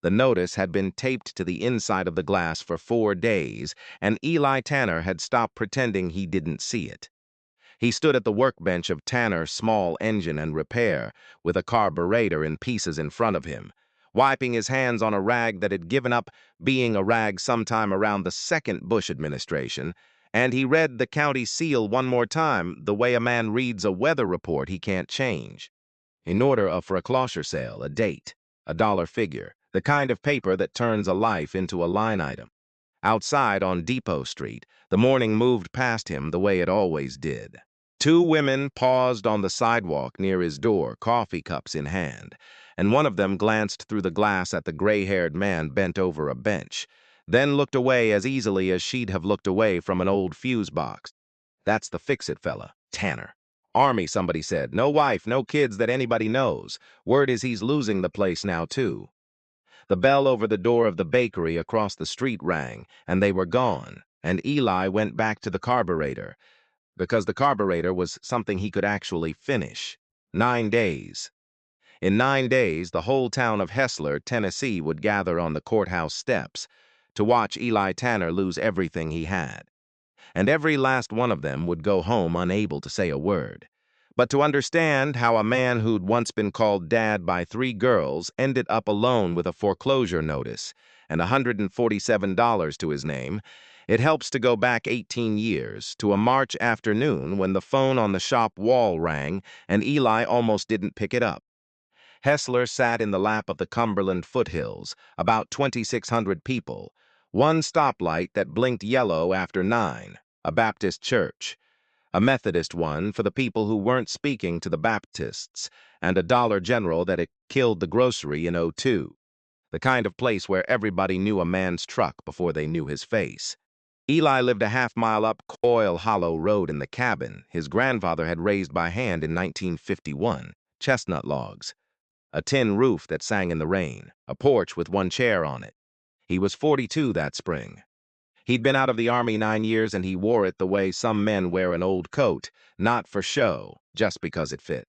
The notice had been taped to the inside of the glass for 4 days, and Eli Tanner had stopped pretending he didn't see it. He stood at the workbench of Tanner's small engine and repair, with a carburetor in pieces in front of him, wiping his hands on a rag that had given up being a rag sometime around the second Bush administration, and he read the county seal one more time the way a man reads a weather report he can't change. In order of foreclosure sale, a date, a dollar figure, the kind of paper that turns a life into a line item. Outside on Depot Street, the morning moved past him the way it always did. 2 women paused on the sidewalk near his door, coffee cups in hand, and one of them glanced through the glass at the gray-haired man bent over a bench, then looked away as easily as she'd have looked away from an old fuse box. That's the fix-it fella, Tanner. Army, somebody said. No wife, no kids that anybody knows. Word is he's losing the place now, too. The bell over the door of the bakery across the street rang, and they were gone, and Eli went back to the carburetor, because the carburetor was something he could actually finish. 9 days. In 9 days, the whole town of Hessler, Tennessee, would gather on the courthouse steps to watch Eli Tanner lose everything he had. And every last one of them would go home unable to say a word. But to understand how a man who'd once been called dad by 3 girls ended up alone with a foreclosure notice and $147 to his name, it helps to go back 18 years to a March afternoon when the phone on the shop wall rang and Eli almost didn't pick it up. Hessler sat in the lap of the Cumberland foothills, about 2,600 people, one stoplight that blinked yellow after 9, a Baptist church, a Methodist one for the people who weren't speaking to the Baptists, and a Dollar General that had killed the grocery in '02, the kind of place where everybody knew a man's truck before they knew his face. Eli lived a half-mile up Coyle Hollow Road in the cabin his grandfather had raised by hand in 1951, chestnut logs, a tin roof that sang in the rain, a porch with 1 chair on it. He was 42 that spring. He'd been out of the Army 9 years, and he wore it the way some men wear an old coat, not for show, just because it fit.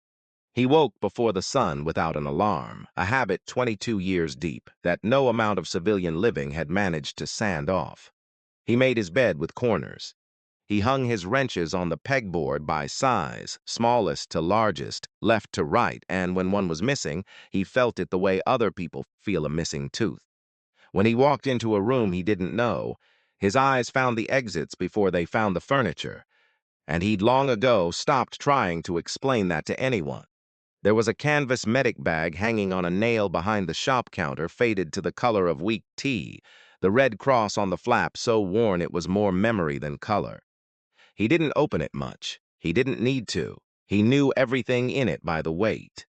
He woke before the sun without an alarm, a habit 22 years deep that no amount of civilian living had managed to sand off. He made his bed with corners. He hung his wrenches on the pegboard by size, smallest to largest, left to right, and when one was missing, he felt it the way other people feel a missing tooth. When he walked into a room he didn't know, his eyes found the exits before they found the furniture, and he'd long ago stopped trying to explain that to anyone. There was a canvas medic bag hanging on a nail behind the shop counter, faded to the color of weak tea, the red cross on the flap so worn it was more memory than color. He didn't open it much. He didn't need to. He knew everything in it by the weight.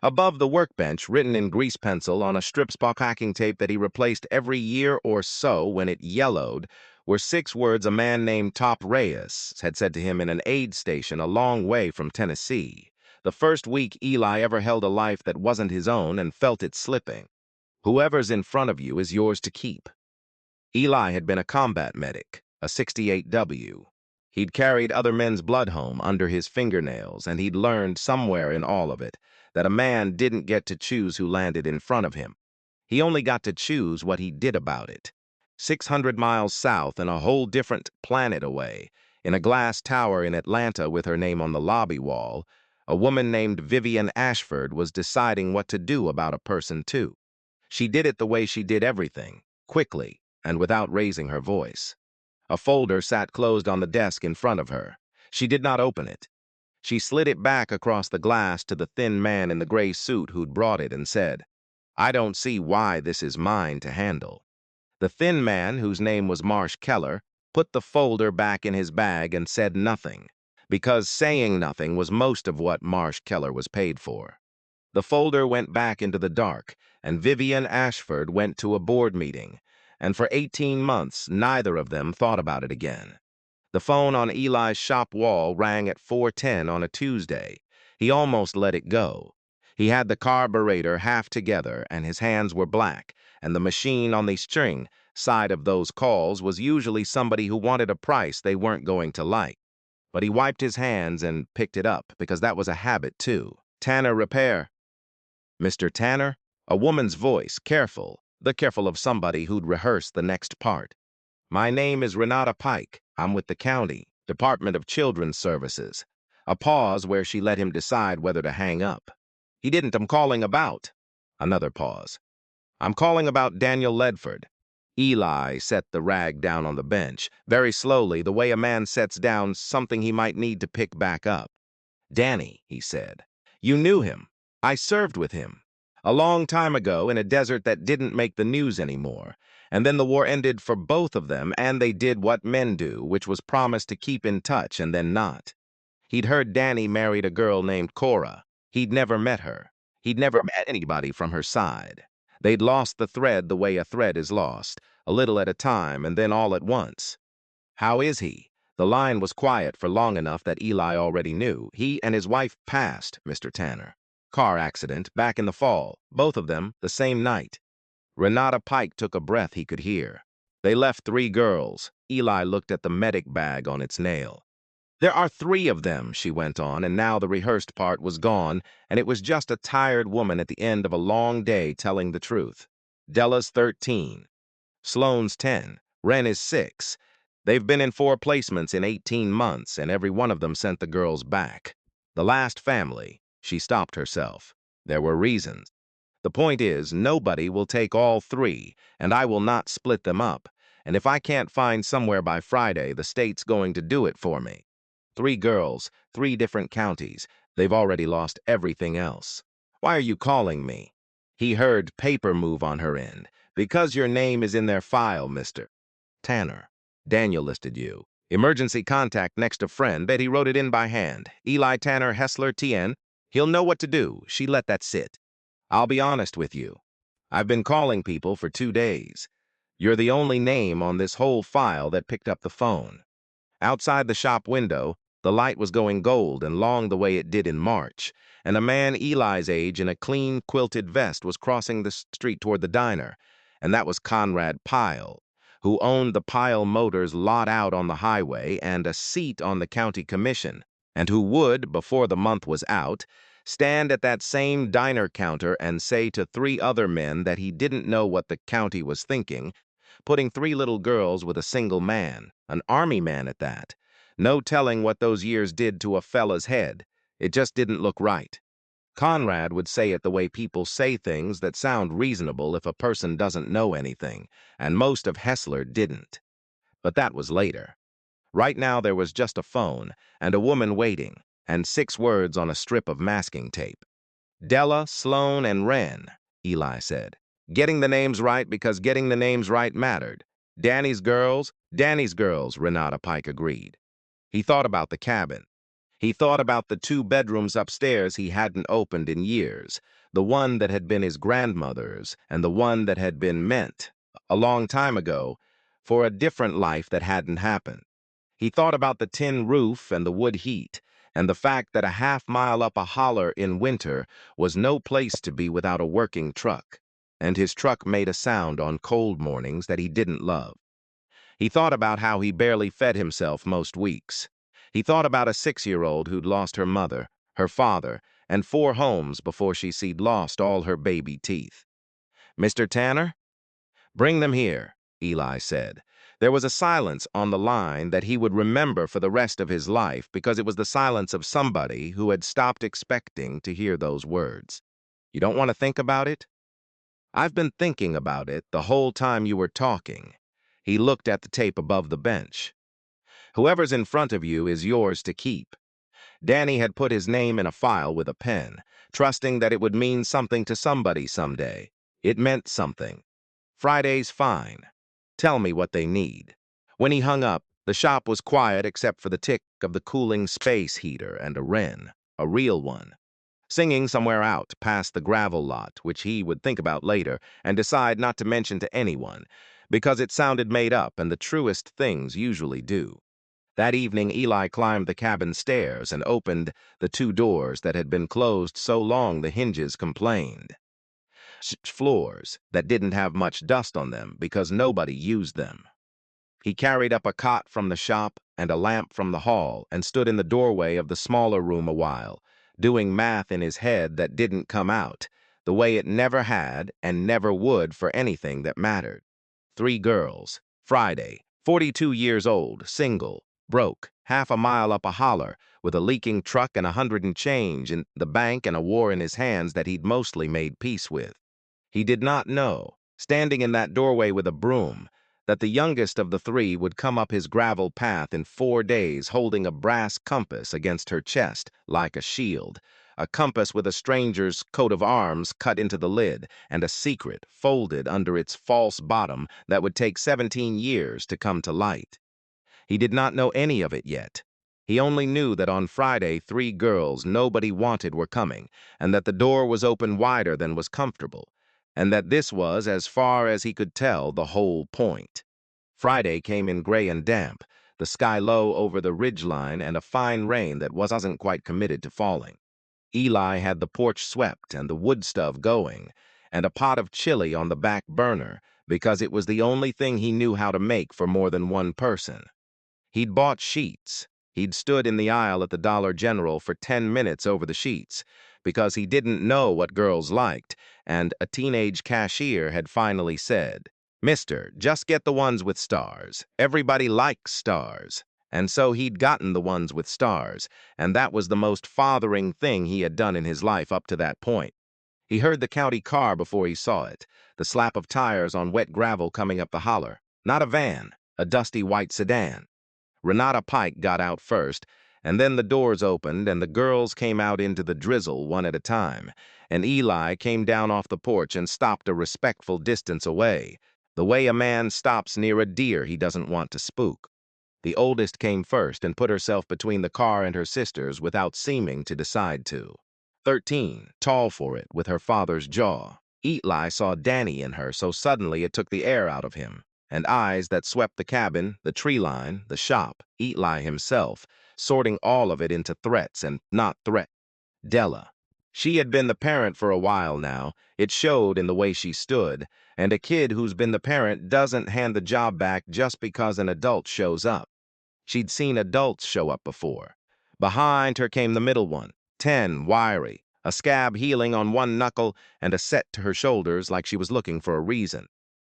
Above the workbench, written in grease pencil on a strip-spock packing tape that he replaced every year or so when it yellowed, were 6 words a man named Top Reyes had said to him in an aid station a long way from Tennessee, the first week Eli ever held a life that wasn't his own and felt it slipping. Whoever's in front of you is yours to keep. Eli had been a combat medic, a 68W. He'd carried other men's blood home under his fingernails, and he'd learned somewhere in all of it that a man didn't get to choose who landed in front of him. He only got to choose what he did about it. 600 miles south and a whole different planet away, in a glass tower in Atlanta with her name on the lobby wall, a woman named Vivian Ashford was deciding what to do about a person, too. She did it the way she did everything, quickly and without raising her voice. A folder sat closed on the desk in front of her. She did not open it. She slid it back across the glass to the thin man in the gray suit who'd brought it and said, "I don't see why this is mine to handle." The thin man, whose name was Marsh Keller, put the folder back in his bag and said nothing, because saying nothing was most of what Marsh Keller was paid for. The folder went back into the dark, and Vivian Ashford went to a board meeting, and for 18 months neither of them thought about it again. The phone on Eli's shop wall rang at 4:10 on a Tuesday. He almost let it go. He had the carburetor half together, and his hands were black, and the machine on the string side of those calls was usually somebody who wanted a price they weren't going to like. But he wiped his hands and picked it up, because that was a habit, too. "Tanner Repair." "Mr. Tanner?" A woman's voice, careful, the careful of somebody who'd rehearse the next part. My name is Renata Pike. I'm with the county, Department of Children's Services. A pause where she let him decide whether to hang up. He didn't. I'm calling about. Another pause. I'm calling about Daniel Ledford. Eli set the rag down on the bench, very slowly, the way a man sets down something he might need to pick back up. Danny, he said. You knew him. I served with him. A long time ago in a desert that didn't make the news anymore. And then the war ended for both of them, and they did what men do, which was promise to keep in touch and then not. He'd heard Danny married a girl named Cora. He'd never met her. He'd never met anybody from her side. They'd lost the thread the way a thread is lost, a little at a time and then all at once. How is he? The line was quiet for long enough that Eli already knew. He and his wife passed, Mr. Tanner. Car accident, back in the fall, both of them the same night. Renata Pike took a breath he could hear. They left 3 girls. Eli looked at the medic bag on its nail. There are 3 of them, she went on, and now the rehearsed part was gone, and it was just a tired woman at the end of a long day telling the truth. Della's 13. Sloane's 10. Ren is 6. They've been in 4 placements in 18 months, and every one of them sent the girls back. The last family, she stopped herself. There were reasons. The point is, nobody will take all 3, and I will not split them up. And if I can't find somewhere by Friday, the state's going to do it for me. 3 girls, 3 different counties. They've already lost everything else. Why are you calling me? He heard paper move on her end. Because your name is in their file, Mr. Tanner. Daniel listed you. Emergency contact next to friend. Bet he wrote it in by hand. Eli Tanner, Hessler, TN. He'll know what to do. She let that sit. I'll be honest with you. I've been calling people for 2 days. You're the only name on this whole file that picked up the phone. Outside the shop window, the light was going gold and long the way it did in March, and a man Eli's age in a clean quilted vest was crossing the street toward the diner, and that was Conrad Pyle, who owned the Pyle Motors lot out on the highway and a seat on the county commission, and who would, before the month was out, stand at that same diner counter and say to 3 other men that he didn't know what the county was thinking, putting 3 little girls with a single man, an army man at that. No telling what those years did to a fella's head. It just didn't look right. Conrad would say it the way people say things that sound reasonable if a person doesn't know anything, and most of Hessler didn't. But that was later. Right now there was just a phone, and a woman waiting, and 6 words on a strip of masking tape. Della, Sloane, and Ren, Eli said. Getting the names right because getting the names right mattered. Danny's girls, Renata Pike agreed. He thought about the cabin. He thought about the 2 bedrooms upstairs he hadn't opened in years, the one that had been his grandmother's and the one that had been meant, a long time ago, for a different life that hadn't happened. He thought about the tin roof and the wood heat, and the fact that a half-mile up a holler in winter was no place to be without a working truck, and his truck made a sound on cold mornings that he didn't love. He thought about how he barely fed himself most weeks. He thought about a 6-year-old who'd lost her mother, her father, and 4 homes before she'd lost all her baby teeth. Mr. Tanner? Bring them here, Eli said. There was a silence on the line that he would remember for the rest of his life because it was the silence of somebody who had stopped expecting to hear those words. You don't want to think about it? I've been thinking about it the whole time you were talking. He looked at the tape above the bench. Whoever's in front of you is yours to keep. Danny had put his name in a file with a pen, trusting that it would mean something to somebody someday. It meant something. Friday's fine. Tell me what they need. When he hung up, the shop was quiet except for the tick of the cooling space heater and a wren, a real one, singing somewhere out past the gravel lot, which he would think about later and decide not to mention to anyone, because it sounded made up and the truest things usually do. That evening, Eli climbed the cabin stairs and opened the 2 doors that had been closed so long the hinges complained. Floors that didn't have much dust on them because nobody used them. He carried up a cot from the shop and a lamp from the hall and stood in the doorway of the smaller room a while, doing math in his head that didn't come out, the way it never had and never would for anything that mattered. 3 girls. Friday, 42 years old, single, broke, half a mile up a holler, with a leaking truck and 100 and change in the bank and a war in his hands that he'd mostly made peace with. He did not know, standing in that doorway with a broom, that the youngest of the 3 would come up his gravel path in 4 days holding a brass compass against her chest like a shield, a compass with a stranger's coat of arms cut into the lid and a secret folded under its false bottom that would take 17 years to come to light. He did not know any of it yet. He only knew that on Friday 3 girls nobody wanted were coming, and that the door was open wider than was comfortable, and that this was, as far as he could tell, the whole point. Friday came in gray and damp, the sky low over the ridgeline and a fine rain that wasn't quite committed to falling. Eli had the porch swept and the wood stove going, and a pot of chili on the back burner, because it was the only thing he knew how to make for more than one person. He'd bought sheets. He'd stood in the aisle at the Dollar General for 10 minutes over the sheets, because he didn't know what girls liked, and a teenage cashier had finally said, "Mister, just get the ones with stars. Everybody likes stars." And so he'd gotten the ones with stars, and that was the most fathering thing he had done in his life up to that point. He heard the county car before he saw it, the slap of tires on wet gravel coming up the holler. Not a van, a dusty white sedan. Renata Pike got out first, and then the doors opened and the girls came out into the drizzle one at a time, and Eli came down off the porch and stopped a respectful distance away, the way a man stops near a deer he doesn't want to spook. The oldest came first and put herself between the car and her sisters without seeming to decide to. 13, tall for it, with her father's jaw. Eli saw Danny in her so suddenly it took the air out of him, and eyes that swept the cabin, the tree line, the shop, Eli himself, sorting all of it into threats and not threat. Della. She had been the parent for a while now. It showed in the way she stood, and a kid who's been the parent doesn't hand the job back just because an adult shows up. She'd seen adults show up before. Behind her came the middle one, 10, wiry, a scab healing on one knuckle and a set to her shoulders like she was looking for a reason.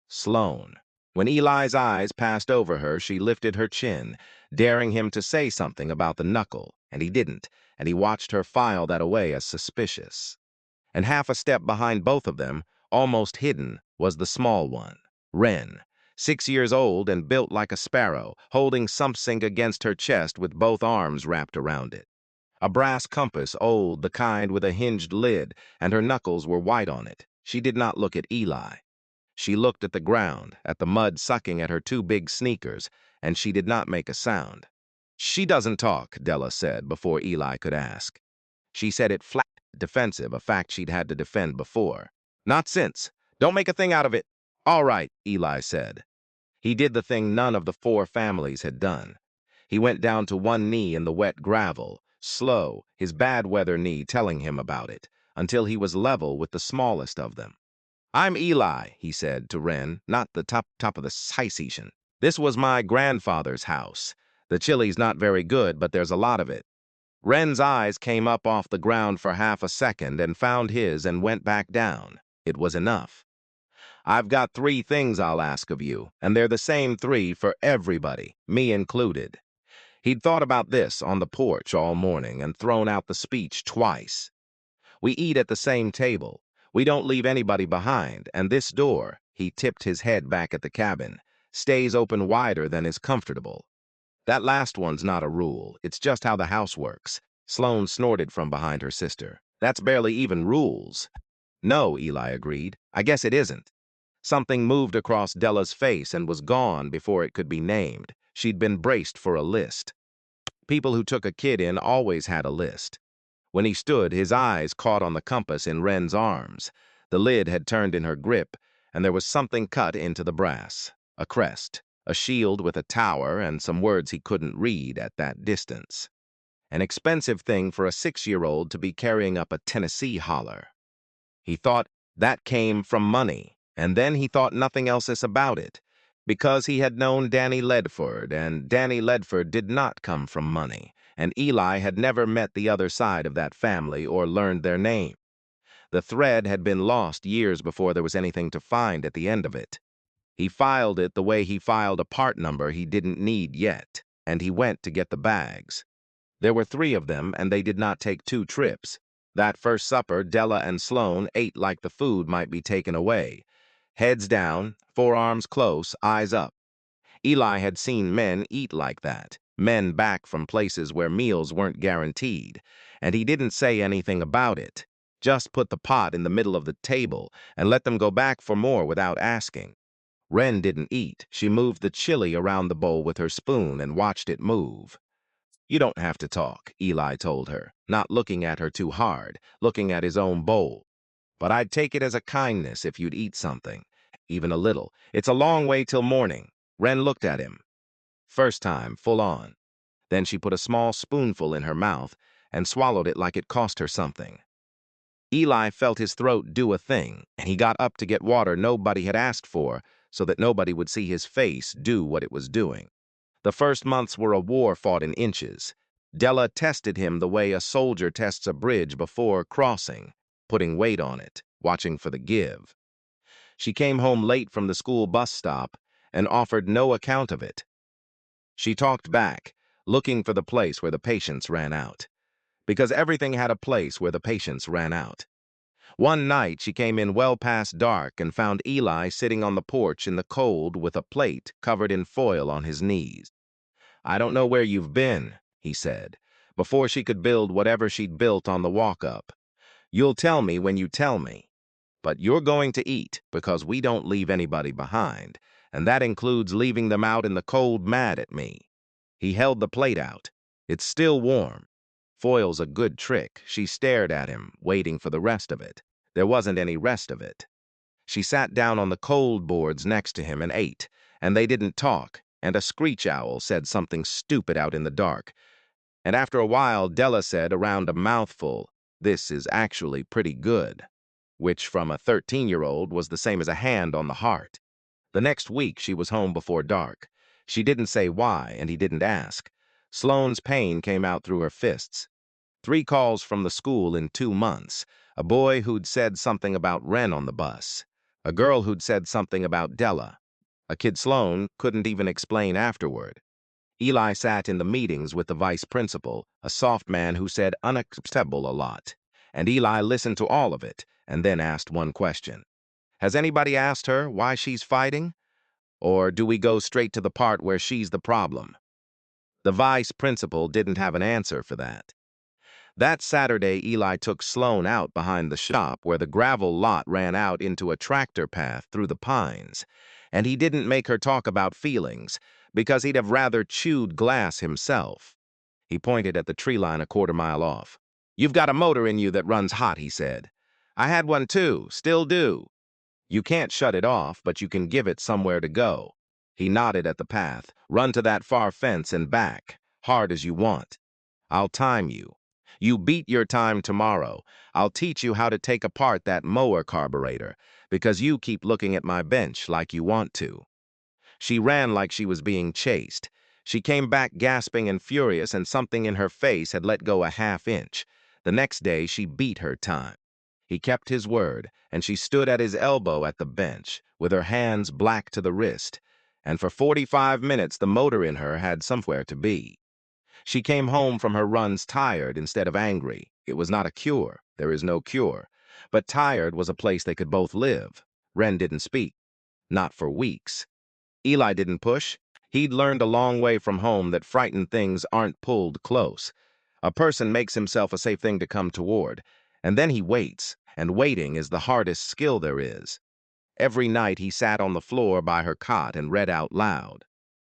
Sloan. When Eli's eyes passed over her, she lifted her chin, daring him to say something about the knuckle, and he didn't, and he watched her file that away as suspicious. And half a step behind both of them, almost hidden, was the small one, Wren, 6 years old and built like a sparrow, holding something against her chest with both arms wrapped around it. A brass compass, old, the kind with a hinged lid, and her knuckles were white on it. She did not look at Eli. She looked at the ground, at the mud sucking at her 2 big sneakers, and she did not make a sound. "She doesn't talk," Della said before Eli could ask. She said it flat, defensive, a fact she'd had to defend before. "Not since. Don't make a thing out of it." "All right," Eli said. He did the thing none of the 4 families had done. He went down to one knee in the wet gravel, slow, his bad weather knee telling him about it, until he was level with the smallest of them. "I'm Eli," he said to Wren, not the top of the Sisetian. "This was my grandfather's house. The chili's not very good, but there's a lot of it." Wren's eyes came up off the ground for half a second and found his and went back down. It was enough. "I've got 3 things I'll ask of you, and they're the same 3 for everybody, me included." He'd thought about this on the porch all morning and thrown out the speech twice. "We eat at the same table. We don't leave anybody behind, and this door," he tipped his head back at the cabin, "stays open wider than is comfortable. That last one's not a rule. It's just how the house works." Sloan snorted from behind her sister. "That's barely even rules." "No," Eli agreed. "I guess it isn't." Something moved across Della's face and was gone before it could be named. She'd been braced for a list. People who took a kid in always had a list. When he stood, his eyes caught on the compass in Wren's arms. The lid had turned in her grip, and there was something cut into the brass. A crest, a shield with a tower, and some words he couldn't read at that distance. An expensive thing for a 6-year-old to be carrying up a Tennessee holler. He thought that came from money, and then he thought nothing else about it, because he had known Danny Ledford, and Danny Ledford did not come from money, and Eli had never met the other side of that family or learned their name. The thread had been lost years before there was anything to find at the end of it. He filed it the way he filed a part number he didn't need yet, and he went to get the bags. There were 3 of them, and they did not take 2 trips. That first supper, Della and Sloane ate like the food might be taken away. Heads down, forearms close, eyes up. Eli had seen men eat like that, men back from places where meals weren't guaranteed, and he didn't say anything about it. Just put the pot in the middle of the table and let them go back for more without asking. Wren didn't eat. She moved the chili around the bowl with her spoon and watched it move. "You don't have to talk," Eli told her, not looking at her too hard, looking at his own bowl. "But I'd take it as a kindness if you'd eat something, even a little. It's a long way till morning." Wren looked at him. First time, full on. Then she put a small spoonful in her mouth and swallowed it like it cost her something. Eli felt his throat do a thing, and he got up to get water nobody had asked for so that nobody would see his face do what it was doing. The first months were a war fought in inches. Della tested him the way a soldier tests a bridge before crossing, putting weight on it, watching for the give. She came home late from the school bus stop and offered no account of it. She talked back, looking for the place where the patience ran out. Because everything had a place where the patience ran out. One night she came in well past dark and found Eli sitting on the porch in the cold with a plate covered in foil on his knees. "I don't know where you've been," he said, before she could build whatever she'd built on the walk-up. "You'll tell me when you tell me. But you're going to eat because we don't leave anybody behind, and that includes leaving them out in the cold mad at me." He held the plate out. "It's still warm." Foil's a good trick. She stared at him, waiting for the rest of it. There wasn't any rest of it. She sat down on the cold boards next to him and ate, and they didn't talk, and a screech owl said something stupid out in the dark. And after a while, Della said, around a mouthful, "This is actually pretty good," which from a 13-year-old was the same as a hand on the heart. The next week, she was home before dark. She didn't say why, and he didn't ask. Sloane's pain came out through her fists. 3 calls from the school in 2 months. A boy who'd said something about Wren on the bus. A girl who'd said something about Della. A kid Sloane couldn't even explain afterward. Eli sat in the meetings with the vice principal, a soft man who said unacceptable a lot. And Eli listened to all of it, and then asked one question. "Has anybody asked her why she's fighting? Or do we go straight to the part where she's the problem?" The vice principal didn't have an answer for that. That Saturday, Eli took Sloane out behind the shop where the gravel lot ran out into a tractor path through the pines, and he didn't make her talk about feelings, because he'd have rather chewed glass himself. He pointed at the tree line a quarter-mile off. "You've got a motor in you that runs hot," he said. "I had one too, still do. You can't shut it off, but you can give it somewhere to go." He nodded at the path. "Run to that far fence and back, hard as you want. I'll time you. You beat your time tomorrow. I'll teach you how to take apart that mower carburetor, because you keep looking at my bench like you want to." She ran like she was being chased. She came back gasping and furious, and something in her face had let go a half-inch. The next day, she beat her time. He kept his word, and she stood at his elbow at the bench, with her hands black to the wrist, and for 45 minutes the motor in her had somewhere to be. She came home from her runs tired instead of angry. It was not a cure. There is no cure. But tired was a place they could both live. Wren didn't speak. Not for weeks. Eli didn't push. He'd learned a long way from home that frightened things aren't pulled close. A person makes himself a safe thing to come toward, and then he waits, and waiting is the hardest skill there is. Every night he sat on the floor by her cot and read out loud.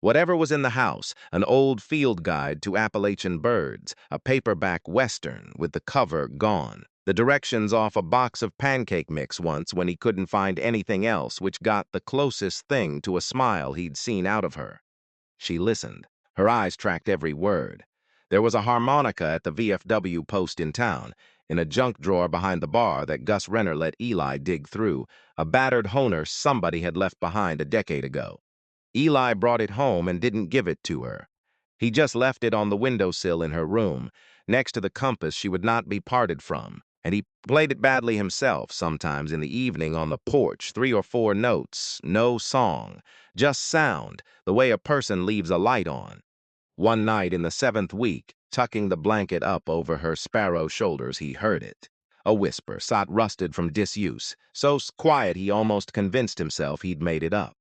Whatever was in the house, an old field guide to Appalachian birds, a paperback Western with the cover gone, the directions off a box of pancake mix once when he couldn't find anything else which got the closest thing to a smile he'd seen out of her. She listened. Her eyes tracked every word. There was a harmonica at the VFW post in town, in a junk drawer behind the bar that Gus Renner let Eli dig through, a battered Hohner somebody had left behind a decade ago. Eli brought it home and didn't give it to her. He just left it on the windowsill in her room, next to the compass she would not be parted from, And he played it badly himself sometimes in the evening on the porch, 3 or 4 notes, no song, just sound, the way a person leaves a light on. One night in the 7th week, tucking the blanket up over her sparrow shoulders, he heard it. A whisper, sot rusted from disuse, so quiet he almost convinced himself he'd made it up.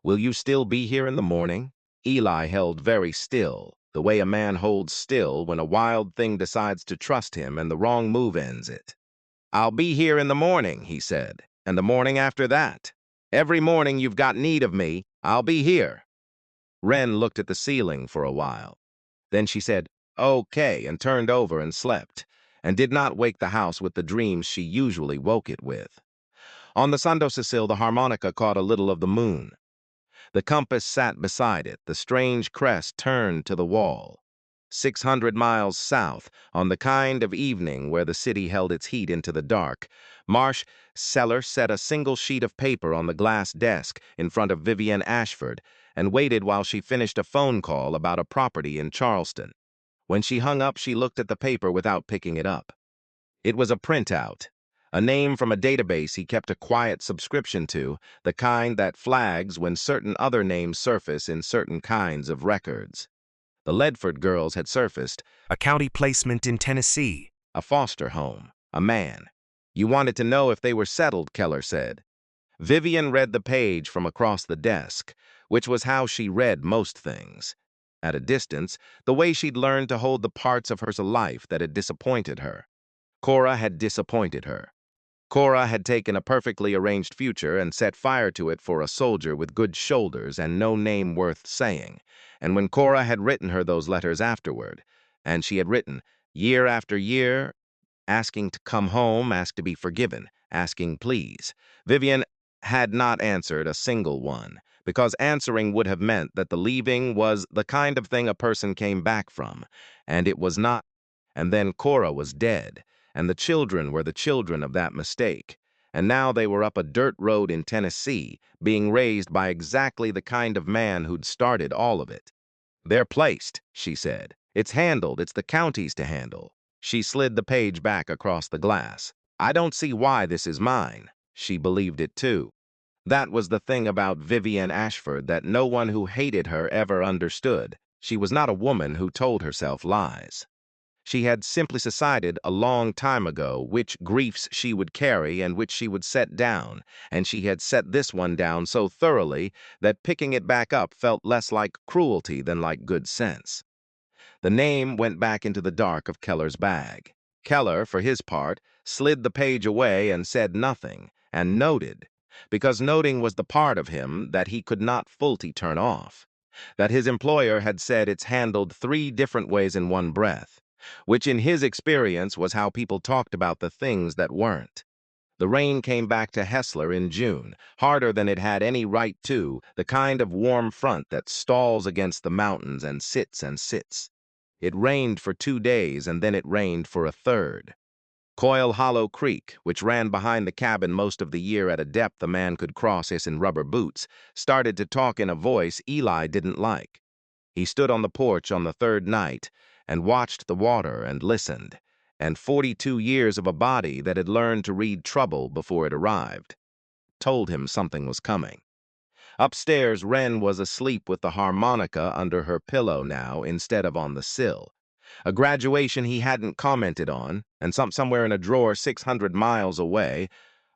"Will you still be here in the morning?" Eli held very still, the way a man holds still when a wild thing decides to trust him and the wrong move ends it. "I'll be here in the morning," he said, "and the morning after that. Every morning you've got need of me, I'll be here." Wren looked at the ceiling for a while. Then she said, "Okay," and turned over and slept, and did not wake the house with the dreams she usually woke it with. On the Santo Cecil, the harmonica caught a little of the moon. The compass sat beside it, the strange crest turned to the wall. 600 miles south, on the kind of evening where the city held its heat into the dark, Hessler set a single sheet of paper on the glass desk in front of Vivian Ashford and waited while she finished a phone call about a property in Charleston. When she hung up, she looked at the paper without picking it up. It was a printout, a name from a database he kept a quiet subscription to, the kind that flags when certain other names surface in certain kinds of records. The Ledford girls had surfaced, a county placement in Tennessee, a foster home, a man. "You wanted to know if they were settled," Keller said. Vivian read the page from across the desk, which was how she read most things. At a distance, the way she'd learned to hold the parts of her life that had disappointed her. Cora had disappointed her. Cora had taken a perfectly arranged future and set fire to it for a soldier with good shoulders and no name worth saying. And when Cora had written her those letters afterward, and she had written, year after year, asking to come home, ask to be forgiven, asking please, Vivian had not answered a single one, because answering would have meant that the leaving was the kind of thing a person came back from, and it was not. And then Cora was dead, and the children were the children of that mistake. And now they were up a dirt road in Tennessee, being raised by exactly the kind of man who'd started all of it. "They're placed," she said. "It's handled. It's the county's to handle." She slid the page back across the glass. "I don't see why this is mine." She believed it, too. That was the thing about Vivian Ashford that no one who hated her ever understood. She was not a woman who told herself lies. She had simply decided a long time ago which griefs she would carry and which she would set down, and she had set this one down so thoroughly that picking it back up felt less like cruelty than like good sense. The name went back into the dark of Keller's bag. Keller, for his part, slid the page away and said nothing, and noted, because noting was the part of him that he could not fully turn off, that his employer had said it's handled 3 different ways in one breath, which in his experience was how people talked about the things that weren't. The rain came back to Hessler in June, harder than it had any right to, the kind of warm front that stalls against the mountains and sits and sits. It rained for 2 days, and then it rained for a third. Coil Hollow Creek, which ran behind the cabin most of the year at a depth a man could cross it in rubber boots, started to talk in a voice Eli didn't like. He stood on the porch on the 3rd night and watched the water and listened, and 42 years of a body that had learned to read trouble before it arrived told him something was coming. Upstairs, Wren was asleep with the harmonica under her pillow now instead of on the sill. A graduation he hadn't commented on, and somewhere in a drawer 600 miles away,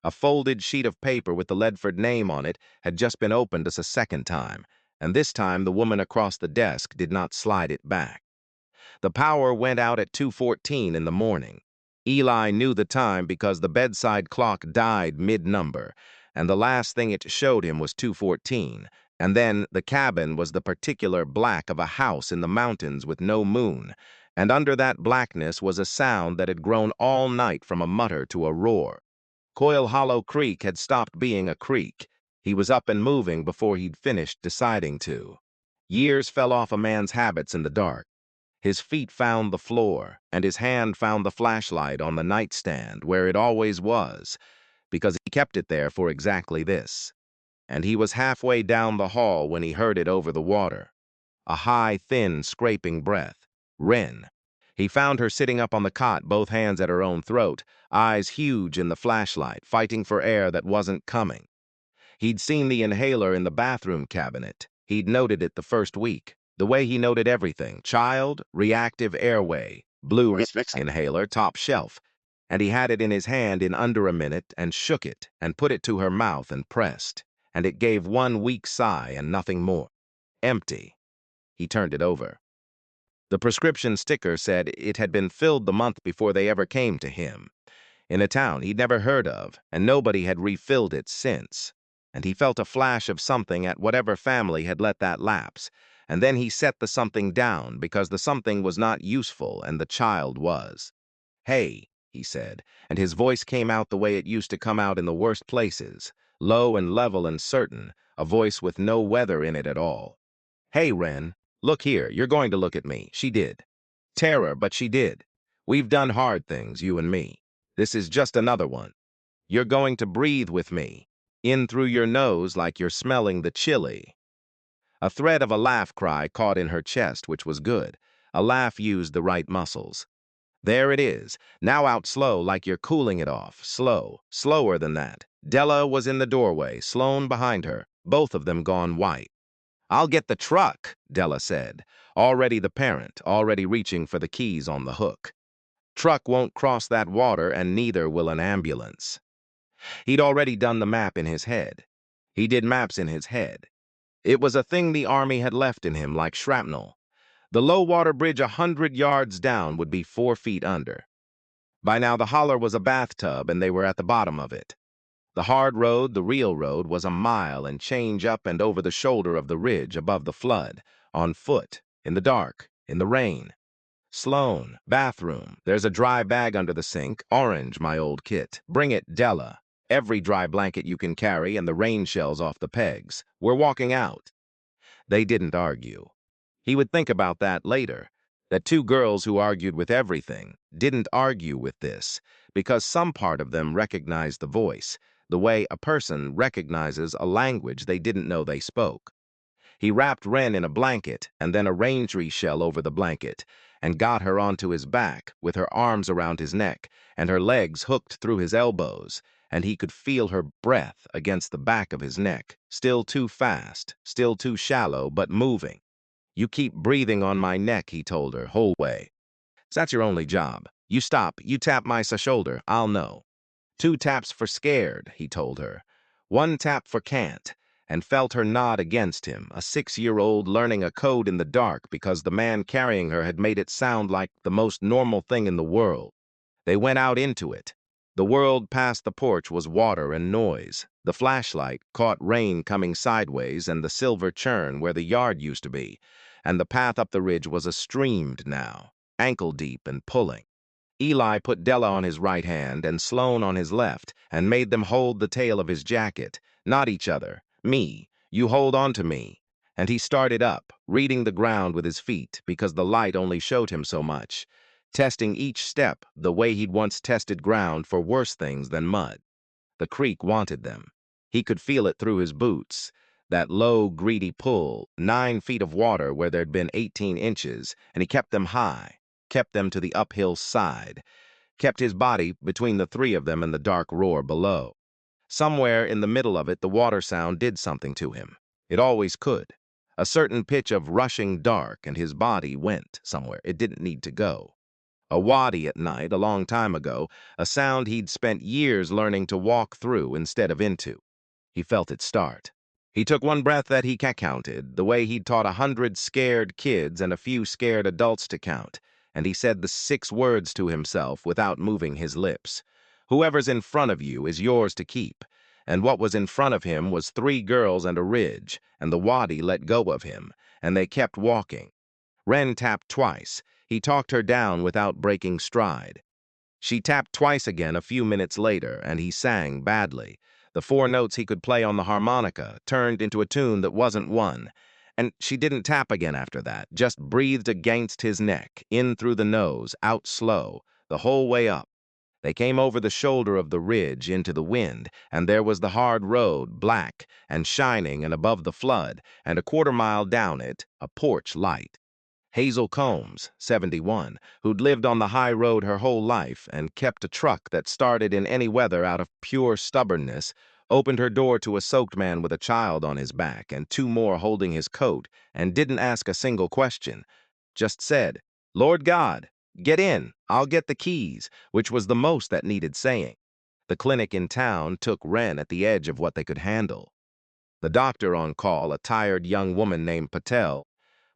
a folded sheet of paper with the Ledford name on it had just been opened a second time, and this time the woman across the desk did not slide it back. The power went out at 2:14 in the morning. Eli knew the time because the bedside clock died mid-number, and the last thing it showed him was 2:14, and then the cabin was the particular black of a house in the mountains with no moon, and under that blackness was a sound that had grown all night from a mutter to a roar. Coil Hollow Creek had stopped being a creek. He was up and moving before he'd finished deciding to. Years fell off a man's habits in the dark. His feet found the floor, and his hand found the flashlight on the nightstand where it always was, because he kept it there for exactly this. And he was halfway down the hall when he heard it over the water. A high, thin, scraping breath. Wren. He found her sitting up on the cot, both hands at her own throat, eyes huge in the flashlight, fighting for air that wasn't coming. He'd seen the inhaler in the bathroom cabinet. He'd noted it the first week. The way he noted everything: child, reactive airway, blue inhaler, top shelf. And he had it in his hand in under a minute and shook it and put it to her mouth and pressed. And it gave one weak sigh and nothing more. Empty. He turned it over. The prescription sticker said it had been filled the month before they ever came to him, in a town he'd never heard of, and nobody had refilled it since. And he felt a flash of something at whatever family had let that lapse, and then he set the something down because the something was not useful and the child was. "Hey," he said, and his voice came out the way it used to come out in the worst places, low and level and certain, a voice with no weather in it at all. "Hey, Wren, look here, you're going to look at me." She did. Terror, but she did. "We've done hard things, you and me. This is just another one. You're going to breathe with me, in through your nose like you're smelling the chili." A thread of a laugh cry caught in her chest, which was good. A laugh used the right muscles. "There it is. Now out slow, like you're cooling it off. Slow. Slower than that." Della was in the doorway, Sloane behind her, both of them gone white. "I'll get the truck," Della said, already the parent, already reaching for the keys on the hook. "Truck won't cross that water, and neither will an ambulance." He'd already done the map in his head. He did maps in his head. It was a thing the Army had left in him like shrapnel. The low-water bridge 100 yards down would be 4 feet under. By now the holler was a bathtub, and they were at the bottom of it. The hard road, the real road, was a mile and change up and over the shoulder of the ridge above the flood, on foot, in the dark, in the rain. "Sloane, bathroom. There's a dry bag under the sink. Orange, my old kit. Bring it, Della. Every dry blanket you can carry and the rain shells off the pegs. We're walking out." They didn't argue. He would think about that later, that two girls who argued with everything didn't argue with this, because some part of them recognized the voice, the way a person recognizes a language they didn't know they spoke. He wrapped Wren in a blanket and then a rain-tree shell over the blanket and got her onto his back with her arms around his neck and her legs hooked through his elbows, and he could feel her breath against the back of his neck, still too fast, still too shallow, but moving. "You keep breathing on my neck," he told her, whole way. "That's your only job. You stop, you tap my shoulder, I'll know." 2 taps for scared, he told her. 1 tap for can't, and felt her nod against him, a 6-year-old learning a code in the dark because the man carrying her had made it sound like the most normal thing in the world. They went out into it. The world past the porch was water and noise. The flashlight caught rain coming sideways and the silver churn where the yard used to be, and the path up the ridge was a streamed now, ankle-deep and pulling. Eli put Della on his right hand and Sloane on his left and made them hold the tail of his jacket, not each other. "Me, you hold on to me." And he started up, reading the ground with his feet because the light only showed him so much, testing each step the way he'd once tested ground for worse things than mud. The creek wanted them. He could feel it through his boots, that low, greedy pull, 9 feet of water where there'd been 18 inches, and he kept them high, kept them to the uphill side, kept his body between the 3 of them and the dark roar below. Somewhere in the middle of it, the water sound did something to him. It always could. A certain pitch of rushing dark, and his body went somewhere it didn't need to go. A wadi at night, a long time ago, a sound he'd spent years learning to walk through instead of into. He felt it start. He took 1 breath that he counted, the way he'd taught 100 scared kids and a few scared adults to count, and he said the 6 words to himself without moving his lips. Whoever's in front of you is yours to keep. And what was in front of him was 3 girls and a ridge, and the wadi let go of him, and they kept walking. Wren tapped twice. He talked her down without breaking stride. She tapped twice again a few minutes later, and he sang badly. The 4 notes he could play on the harmonica turned into a tune that wasn't one. And she didn't tap again after that, just breathed against his neck, in through the nose, out slow, the whole way up. They came over the shoulder of the ridge into the wind, and there was the hard road, black and shining and above the flood, and a 1/4 mile down it, a porch light. Hazel Combs, 71, who'd lived on the high road her whole life and kept a truck that started in any weather out of pure stubbornness, opened her door to a soaked man with a child on his back and two more holding his coat, and didn't ask a single question. Just said, "Lord God, get in, I'll get the keys," which was the most that needed saying. The clinic in town took Wren at the edge of what they could handle. The doctor on call, a tired young woman named Patel,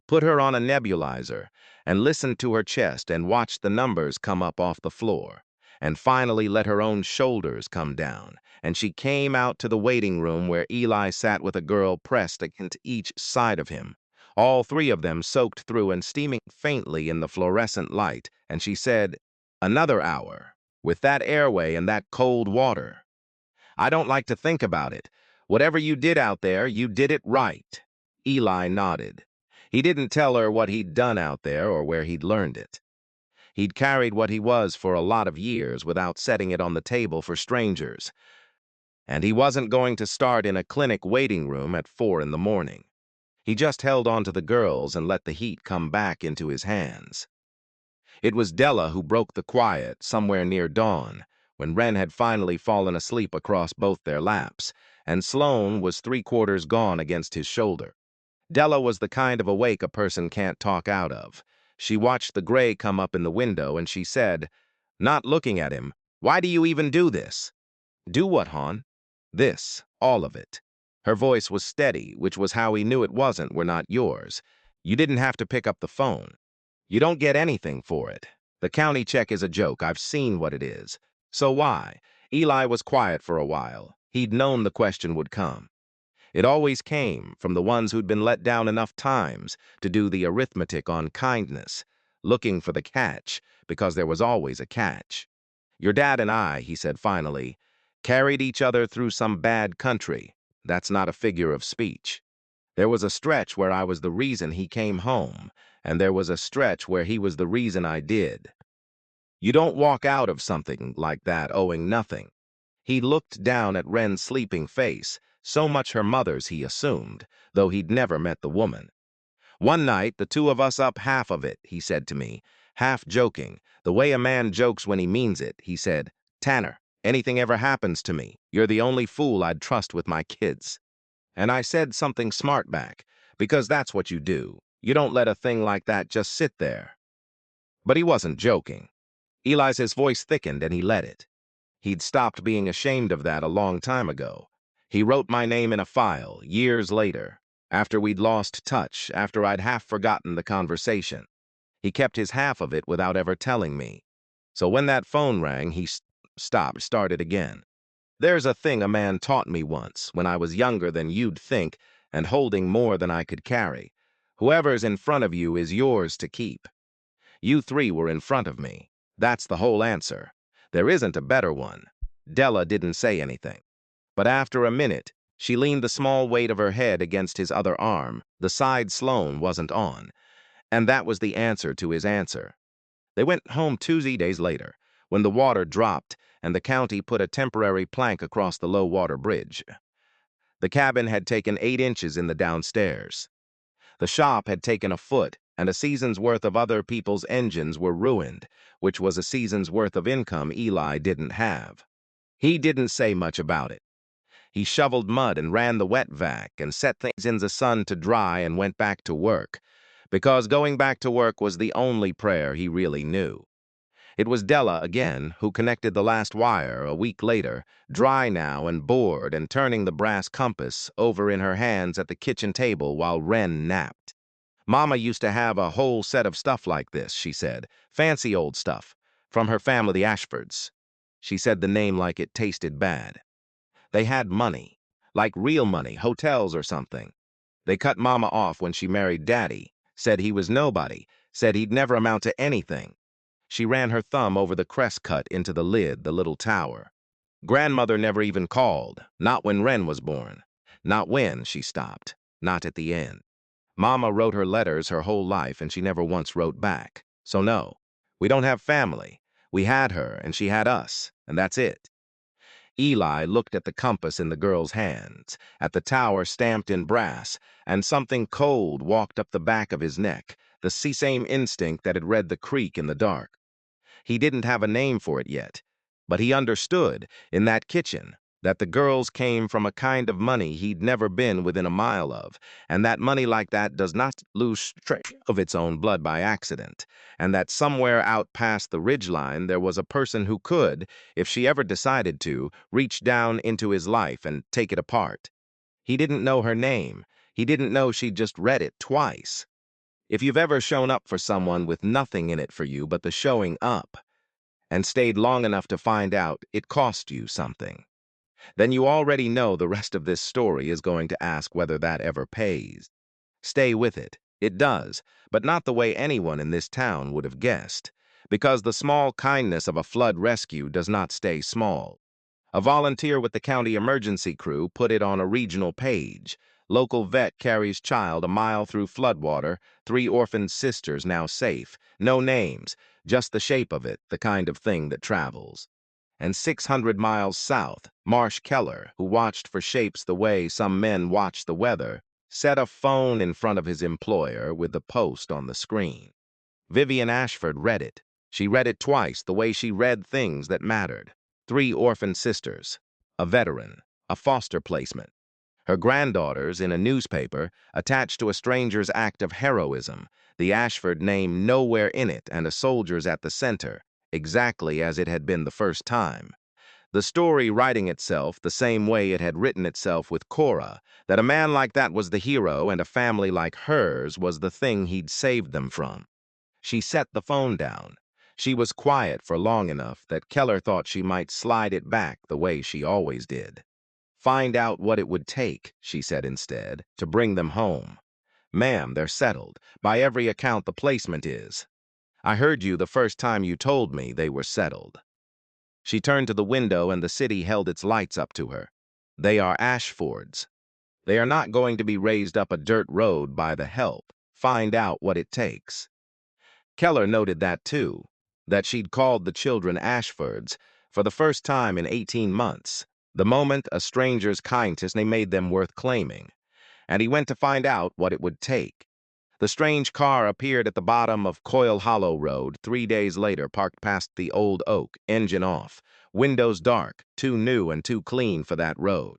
put her on a nebulizer and listened to her chest and watched the numbers come up off the floor, and finally let her own shoulders come down, and she came out to the waiting room where Eli sat with a girl pressed against each side of him, all three of them soaked through and steaming faintly in the fluorescent light, and she said, "Another hour, with that airway and that cold water. I don't like to think about it. Whatever you did out there, you did it right." Eli nodded. He didn't tell her what he'd done out there or where he'd learned it. He'd carried what he was for a lot of years without setting it on the table for strangers. And he wasn't going to start in a clinic waiting room at 4 in the morning. He just held on to the girls and let the heat come back into his hands. It was Della who broke the quiet somewhere near dawn, when Wren had finally fallen asleep across both their laps, and Sloane was 3/4 gone against his shoulder. Della was the kind of awake a person can't talk out of. She watched the gray come up in the window, and she said, not looking at him, "Why do you even do this?" "Do what, hon?" "This, all of it." Her voice was steady, which was how he knew it were not yours. "You didn't have to pick up the phone. You don't get anything for it. The county check is a joke. I've seen what it is. So why?" Eli was quiet for a while. He'd known the question would come. It always came from the ones who'd been let down enough times to do the arithmetic on kindness, looking for the catch, because there was always a catch. "Your dad and I," he said finally, "carried each other through some bad country. That's not a figure of speech. There was a stretch where I was the reason he came home, and there was a stretch where he was the reason I did. You don't walk out of something like that owing nothing." He looked down at Wren's sleeping face, so much her mother's, he assumed, though he'd never met the woman. "One night, the two of us up half of it," he said to me, half joking, the way a man jokes when he means it. He said, "Tanner, anything ever happens to me, you're the only fool I'd trust with my kids." And I said something smart back, because that's what you do. You don't let a thing like that just sit there. But he wasn't joking. Eli's voice thickened and he let it. He'd stopped being ashamed of that a long time ago. He wrote my name in a file, years later, after we'd lost touch, after I'd half forgotten the conversation. He kept his half of it without ever telling me. So when that phone rang, he started again. "There's a thing a man taught me once, when I was younger than you'd think, and holding more than I could carry. Whoever's in front of you is yours to keep. You three were in front of me. That's the whole answer. There isn't a better one." Della didn't say anything. But after a minute, she leaned the small weight of her head against his other arm, the side Sloane wasn't on, and that was the answer to his answer. They went home 2 days later, when the water dropped and the county put a temporary plank across the low-water bridge. The cabin had taken 8 inches in the downstairs. The shop had taken a foot, and a season's worth of other people's engines were ruined, which was a season's worth of income Eli didn't have. He didn't say much about it. He shoveled mud and ran the wet vac and set things in the sun to dry and went back to work, because going back to work was the only prayer he really knew. It was Della again who connected the last wire a week later, dry now and bored and turning the brass compass over in her hands at the kitchen table while Wren napped. "Mama used to have a whole set of stuff like this," she said, "fancy old stuff, from her family, the Ashfords." She said the name like it tasted bad. "They had money, like real money, hotels or something. They cut Mama off when she married Daddy, said he was nobody, said he'd never amount to anything." She ran her thumb over the crest cut into the lid, the little tower. "Grandmother never even called, not when Wren was born. Not when," she stopped, "not at the end. Mama wrote her letters her whole life and she never once wrote back. So no, we don't have family. We had her and she had us, and that's it." Eli looked at the compass in the girl's hands, at the tower stamped in brass, and something cold walked up the back of his neck, the same instinct that had read the creek in the dark. He didn't have a name for it yet, but he understood, in that kitchen, that the girls came from a kind of money he'd never been within a mile of, and that money like that does not lose trace of its own blood by accident, and that somewhere out past the ridgeline there was a person who could, if she ever decided to, reach down into his life and take it apart. He didn't know her name. He didn't know she'd just read it twice. If you've ever shown up for someone with nothing in it for you but the showing up, and stayed long enough to find out it cost you something, then you already know the rest of this story is going to ask whether that ever pays. Stay with it. It does, but not the way anyone in this town would have guessed, because the small kindness of a flood rescue does not stay small. A volunteer with the county emergency crew put it on a regional page. Local vet carries child a mile through floodwater, 3 orphaned sisters now safe. No names, just the shape of it, the kind of thing that travels. And 600 miles south, Marsh Keller, who watched for shapes the way some men watch the weather, set a phone in front of his employer with the post on the screen. Vivian Ashford read it. She read it twice the way she read things that mattered. 3 orphaned sisters, a veteran, a foster placement. Her granddaughters in a newspaper attached to a stranger's act of heroism, the Ashford name nowhere in it and a soldier's at the center, exactly as it had been the first time. The story writing itself the same way it had written itself with Cora, that a man like that was the hero and a family like hers was the thing he'd saved them from. She set the phone down. She was quiet for long enough that Keller thought she might slide it back the way she always did. Find out what it would take, she said instead, to bring them home. Ma'am, they're settled. By every account, the placement is. I heard you the first time you told me they were settled. She turned to the window and the city held its lights up to her. They are Ashfords. They are not going to be raised up a dirt road by the help. Find out what it takes. Keller noted that too, that she'd called the children Ashfords for the first time in 18 months, the moment a stranger's kindness made them worth claiming, and he went to find out what it would take. The strange car appeared at the bottom of Coyle Hollow Road 3 days later, parked past the old oak, engine off, windows dark, too new and too clean for that road.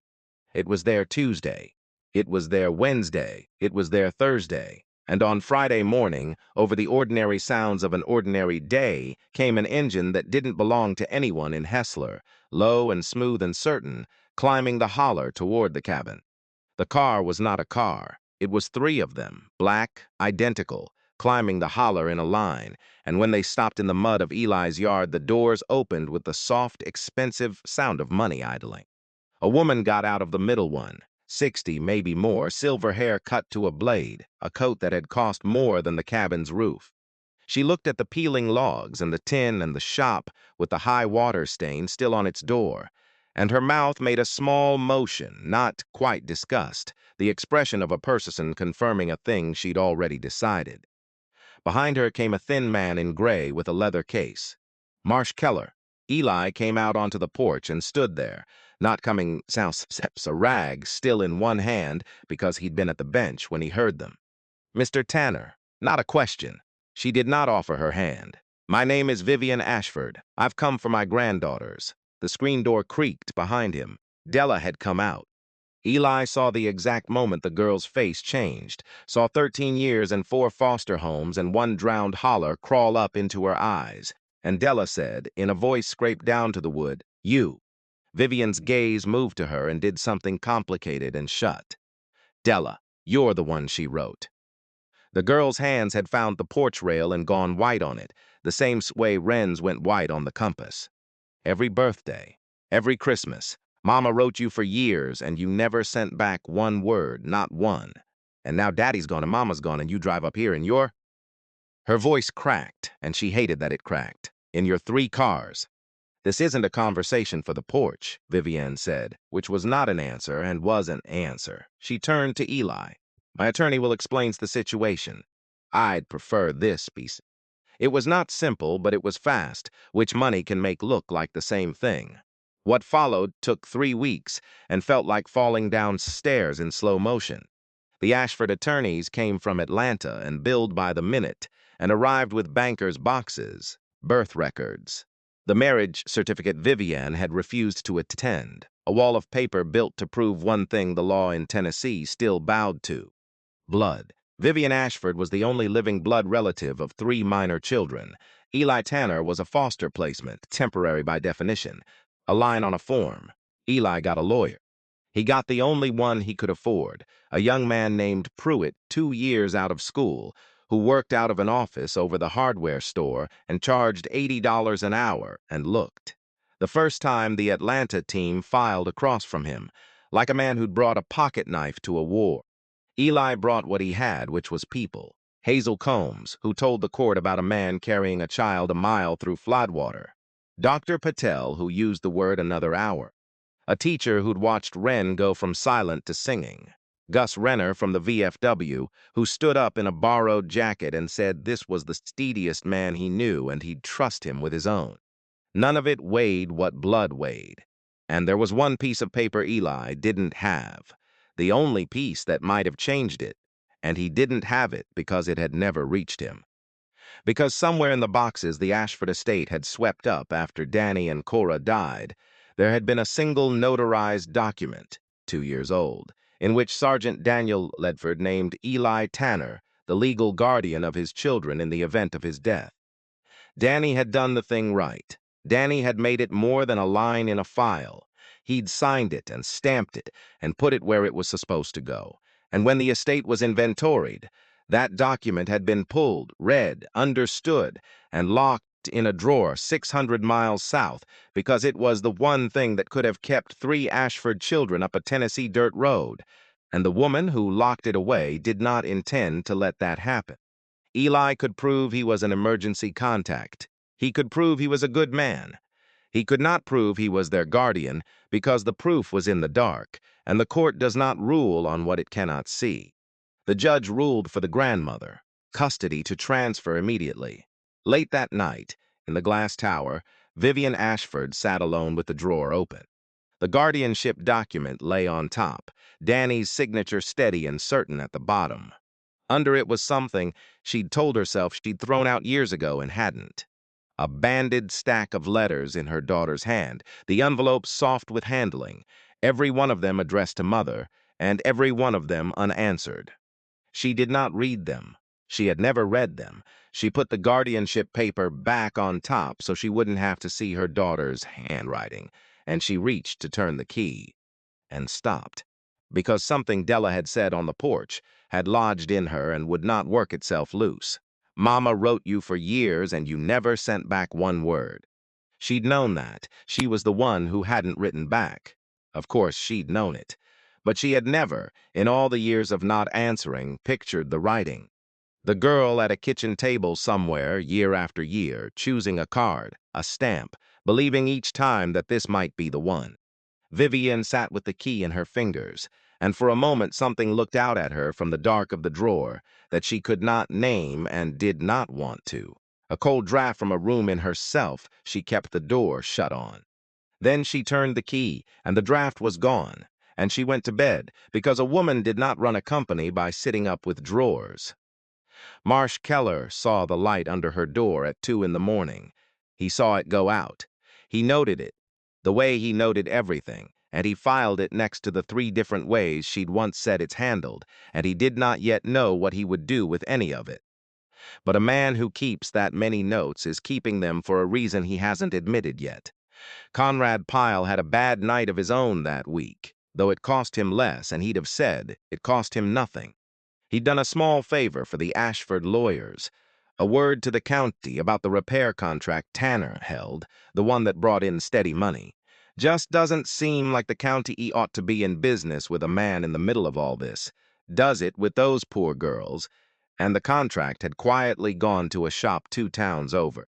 It was there Tuesday. It was there Wednesday. It was there Thursday. And on Friday morning, over the ordinary sounds of an ordinary day, came an engine that didn't belong to anyone in Hessler, low and smooth and certain, climbing the holler toward the cabin. The car was not a car. It was 3 of them, black, identical, climbing the holler in a line, and when they stopped in the mud of Eli's yard, the doors opened with the soft, expensive sound of money idling. A woman got out of the middle one, 60, maybe more, silver hair cut to a blade, a coat that had cost more than the cabin's roof. She looked at the peeling logs and the tin and the shop with the high water stain still on its door, and her mouth made a small motion, not quite disgust, the expression of a person confirming a thing she'd already decided. Behind her came a thin man in gray with a leather case. Marsh Keller. Eli came out onto the porch and stood there, not coming a rag still in one hand because he'd been at the bench when he heard them. Mr. Tanner. Not a question. She did not offer her hand. My name is Vivian Ashford. I've come for my granddaughters. The screen door creaked behind him. Della had come out. Eli saw the exact moment the girl's face changed, saw 13 years and 4 foster homes and 1 drowned holler crawl up into her eyes, and Della said, in a voice scraped down to the wood, "You." Vivian's gaze moved to her and did something complicated and shut. "Della, you're the one," she wrote. The girl's hands had found the porch rail and gone white on it, the same way Wren's went white on the compass. Every birthday, every Christmas, Mama wrote you for years and you never sent back 1 word, not one. And now Daddy's gone and Mama's gone and you drive up here and you're... Her voice cracked, and she hated that it cracked. "In your 3 cars. This isn't a conversation for the porch," Vivian said, which was not an answer and was an answer. She turned to Eli. "My attorney will explain the situation. I'd prefer this piece." It was not simple, but it was fast, which money can make look like the same thing. What followed took 3 weeks and felt like falling down stairs in slow motion. The Ashford attorneys came from Atlanta and billed by the minute and arrived with bankers' boxes, birth records. The marriage certificate Vivian had refused to attend, a wall of paper built to prove one thing the law in Tennessee still bowed to: blood. Vivian Ashford was the only living blood relative of 3 minor children. Eli Tanner was a foster placement, temporary by definition, a line on a form. Eli got a lawyer. He got the only one he could afford, a young man named Pruitt, 2 years out of school, who worked out of an office over the hardware store and charged $80 an hour and looked. The first time the Atlanta team filed across from him, like a man who'd brought a pocket knife to a war. Eli brought what he had, which was people. Hazel Combs, who told the court about a man carrying a child a mile through floodwater. Dr. Patel, who used the word another hour. A teacher who'd watched Wren go from silent to singing. Gus Renner from the VFW, who stood up in a borrowed jacket and said this was the steadiest man he knew and he'd trust him with his own. None of it weighed what blood weighed. And there was one piece of paper Eli didn't have, the only piece that might have changed it, and he didn't have it because it had never reached him. Because somewhere in the boxes the Ashford estate had swept up after Danny and Cora died, there had been a single notarized document, 2 years old, in which Sergeant Daniel Ledford named Eli Tanner the legal guardian of his children in the event of his death. Danny had done the thing right. Danny had made it more than a line in a file. He'd signed it and stamped it and put it where it was supposed to go. And when the estate was inventoried, that document had been pulled, read, understood, and locked in a drawer 600 miles south because it was the one thing that could have kept 3 Ashford children up a Tennessee dirt road. And the woman who locked it away did not intend to let that happen. Eli could prove he was an emergency contact. He could prove he was a good man. He could not prove he was their guardian because the proof was in the dark, and the court does not rule on what it cannot see. The judge ruled for the grandmother, custody to transfer immediately. Late that night, in the glass tower, Vivian Ashford sat alone with the drawer open. The guardianship document lay on top, Danny's signature steady and certain at the bottom. Under it was something she'd told herself she'd thrown out years ago and hadn't. A banded stack of letters in her daughter's hand, the envelopes soft with handling, every one of them addressed to Mother, and every one of them unanswered. She did not read them. She had never read them. She put the guardianship paper back on top so she wouldn't have to see her daughter's handwriting, and she reached to turn the key, and stopped, because something Della had said on the porch had lodged in her and would not work itself loose. Mama wrote you for years and you never sent back one word. She'd known that. She was the one who hadn't written back. Of course, she'd known it. But she had never, in all the years of not answering, pictured the writing. The girl at a kitchen table somewhere, year after year, choosing a card, a stamp, believing each time that this might be the one. Vivian sat with the key in her fingers, and for a moment something looked out at her from the dark of the drawer that she could not name and did not want to. A cold draft from a room in herself she kept the door shut on. Then she turned the key, and the draft was gone, and she went to bed, because a woman did not run a company by sitting up with drawers. Marsh Keller saw the light under her door at 2 in the morning. He saw it go out. He noted it, the way he noted everything, and he filed it next to the 3 different ways she'd once said it's handled, and he did not yet know what he would do with any of it. But a man who keeps that many notes is keeping them for a reason he hasn't admitted yet. Conrad Pyle had a bad night of his own that week, though it cost him less, and he'd have said it cost him nothing. He'd done a small favor for the Ashford lawyers, a word to the county about the repair contract Tanner held, the one that brought in steady money. Just doesn't seem like the county ought to be in business with a man in the middle of all this. Does it with those poor girls? And the contract had quietly gone to a shop 2 towns over.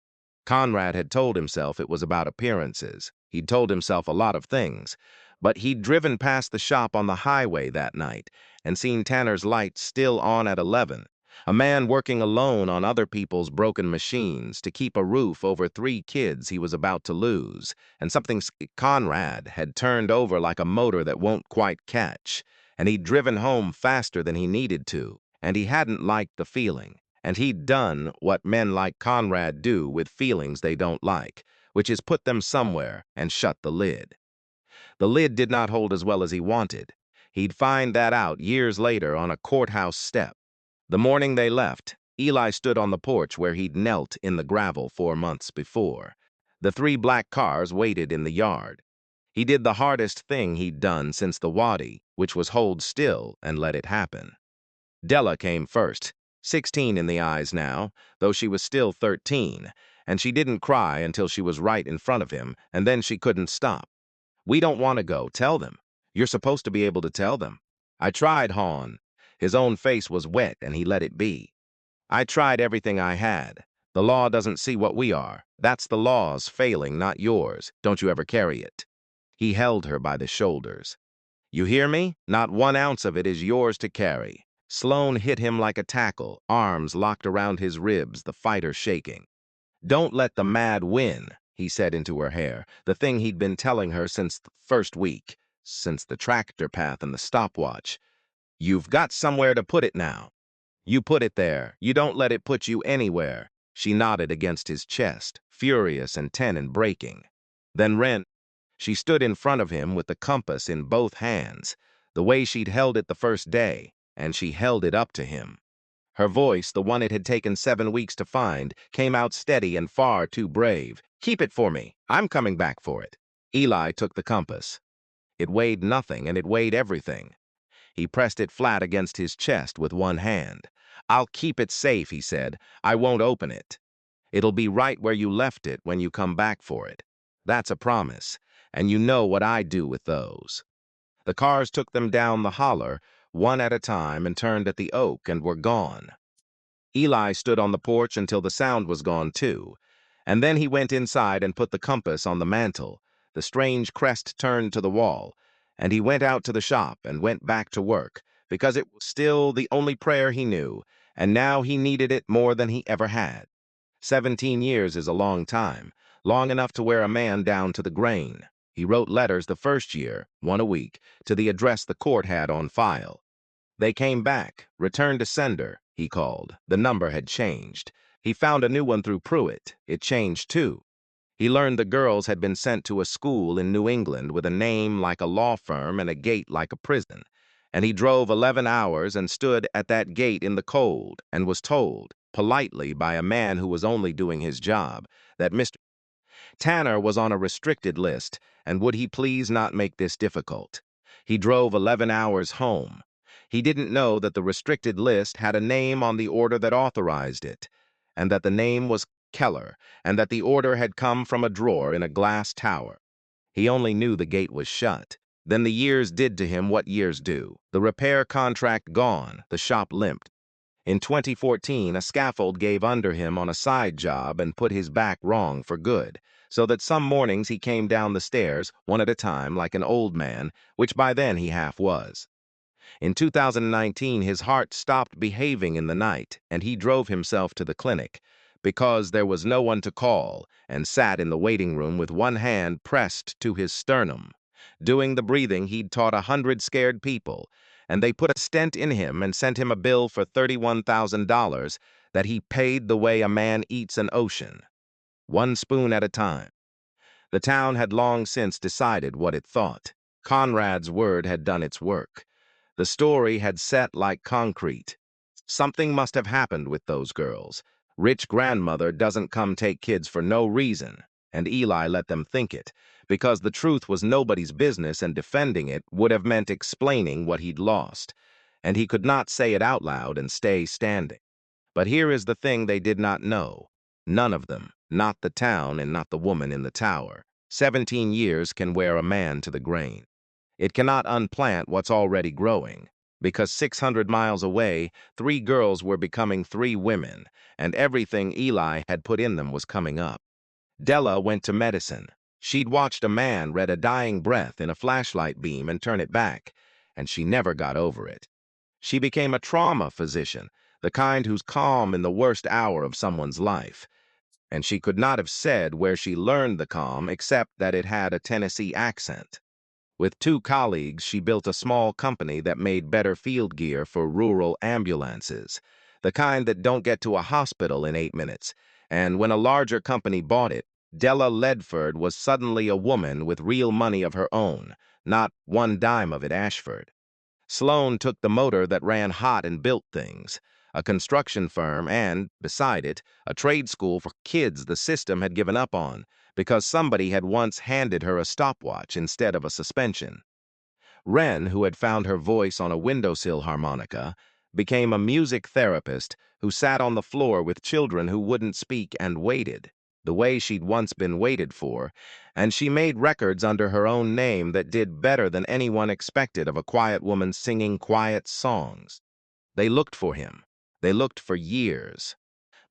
Conrad had told himself it was about appearances. He'd told himself a lot of things. But he'd driven past the shop on the highway that night and seen Tanner's lights still on at 11. A man working alone on other people's broken machines to keep a roof over 3 kids he was about to lose, and something Conrad had turned over like a motor that won't quite catch. and he'd driven home faster than he needed to, and he hadn't liked the feeling, and he'd done what men like Conrad do with feelings they don't like, which is put them somewhere and shut the lid. The lid did not hold as well as he wanted. He'd find that out years later on a courthouse step. The morning they left, Eli stood on the porch where he'd knelt in the gravel 4 months before. The 3 black cars waited in the yard. He did the hardest thing he'd done since the Wadi, which was hold still and let it happen. Della came first, 16 in the eyes now, though she was still 13, and she didn't cry until she was right in front of him, and then she couldn't stop. "We don't want to go. Tell them. You're supposed to be able to tell them." "I tried, Hon." His own face was wet, and he let it be. "I tried everything I had. The law doesn't see what we are. That's the law's failing, not yours. Don't you ever carry it." He held her by the shoulders. "You hear me? Not 1 ounce of it is yours to carry." Sloan hit him like a tackle, arms locked around his ribs, the fighter shaking. "Don't let the mad win," he said into her hair, the thing he'd been telling her since the first week, since the tractor path and the stopwatch. "You've got somewhere to put it now. You put it there. You don't let it put you anywhere." She nodded against his chest, furious and tense and breaking. Then she stood in front of him with the compass in both hands, the way she'd held it the first day, and she held it up to him. Her voice, the one it had taken 7 weeks to find, came out steady and far too brave. "Keep it for me. I'm coming back for it." Eli took the compass. It weighed nothing, and it weighed everything. He pressed it flat against his chest with one hand. "I'll keep it safe," he said. "I won't open it. It'll be right where you left it when you come back for it. That's a promise, and you know what I do with those." The cars took them down the holler, one at a time, and turned at the oak and were gone. Eli stood on the porch until the sound was gone too, and then he went inside and put the compass on the mantel, the strange crest turned to the wall, and he went out to the shop and went back to work, because it was still the only prayer he knew, and now he needed it more than he ever had. 17 years is a long time, long enough to wear a man down to the grain. He wrote letters the first year, 1 a week, to the address the court had on file. They came back. "Return to sender," he called. The number had changed. He found a new one through Pruitt. It changed too. He learned the girls had been sent to a school in New England with a name like a law firm and a gate like a prison. And he drove 11 hours and stood at that gate in the cold and was told, politely by a man who was only doing his job, that Mr. Tanner was on a restricted list, and would he please not make this difficult. He drove 11 hours home. He didn't know that the restricted list had a name on the order that authorized it, and that the name was Keller, and that the order had come from a drawer in a glass tower. He only knew the gate was shut. Then the years did to him what years do. The repair contract gone, the shop limped. In 2014, a scaffold gave under him on a side job and put his back wrong for good, so that some mornings he came down the stairs, one at a time, like an old man, which by then he half was. In 2019, his heart stopped behaving in the night, and he drove himself to the clinic, because there was no one to call, and sat in the waiting room with one hand pressed to his sternum, doing the breathing he'd taught 100 scared people, and they put a stent in him and sent him a bill for $31,000 that he paid the way a man eats an ocean, 1 spoon at a time. The town had long since decided what it thought. Conrad's word had done its work. The story had set like concrete. Something must have happened with those girls. Rich grandmother doesn't come take kids for no reason, and Eli let them think it, because the truth was nobody's business and defending it would have meant explaining what he'd lost, and he could not say it out loud and stay standing. But here is the thing they did not know. None of them, not the town and not the woman in the tower. 17 years can wear a man to the grain. It cannot unplant what's already growing, because 600 miles away, 3 girls were becoming 3 women, and everything Eli had put in them was coming up. Della went to medicine. She'd watched a man read a dying breath in a flashlight beam and turn it back, and she never got over it. She became a trauma physician, the kind who's calm in the worst hour of someone's life, and she could not have said where she learned the calm except that it had a Tennessee accent. With 2 colleagues, she built a small company that made better field gear for rural ambulances, the kind that don't get to a hospital in 8 minutes. And when a larger company bought it, Della Ledford was suddenly a woman with real money of her own, not one dime of it Ashford. Sloan took the motor that ran hot and built things, a construction firm and, beside it, a trade school for kids the system had given up on because somebody had once handed her a stopwatch instead of a suspension. Wren, who had found her voice on a windowsill harmonica, became a music therapist who sat on the floor with children who wouldn't speak and waited, the way she'd once been waited for, and she made records under her own name that did better than anyone expected of a quiet woman singing quiet songs. They looked for him. They looked for years.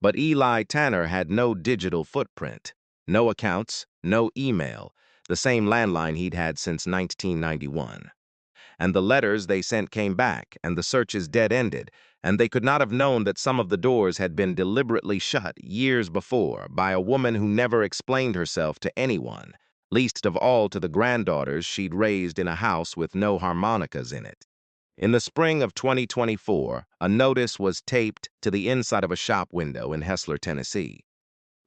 But Eli Tanner had no digital footprint, no accounts, no email, the same landline he'd had since 1991. And the letters they sent came back, and the searches dead-ended, and they could not have known that some of the doors had been deliberately shut years before by a woman who never explained herself to anyone, least of all to the granddaughters she'd raised in a house with no harmonicas in it. In the spring of 2024, a notice was taped to the inside of a shop window in Hessler, Tennessee.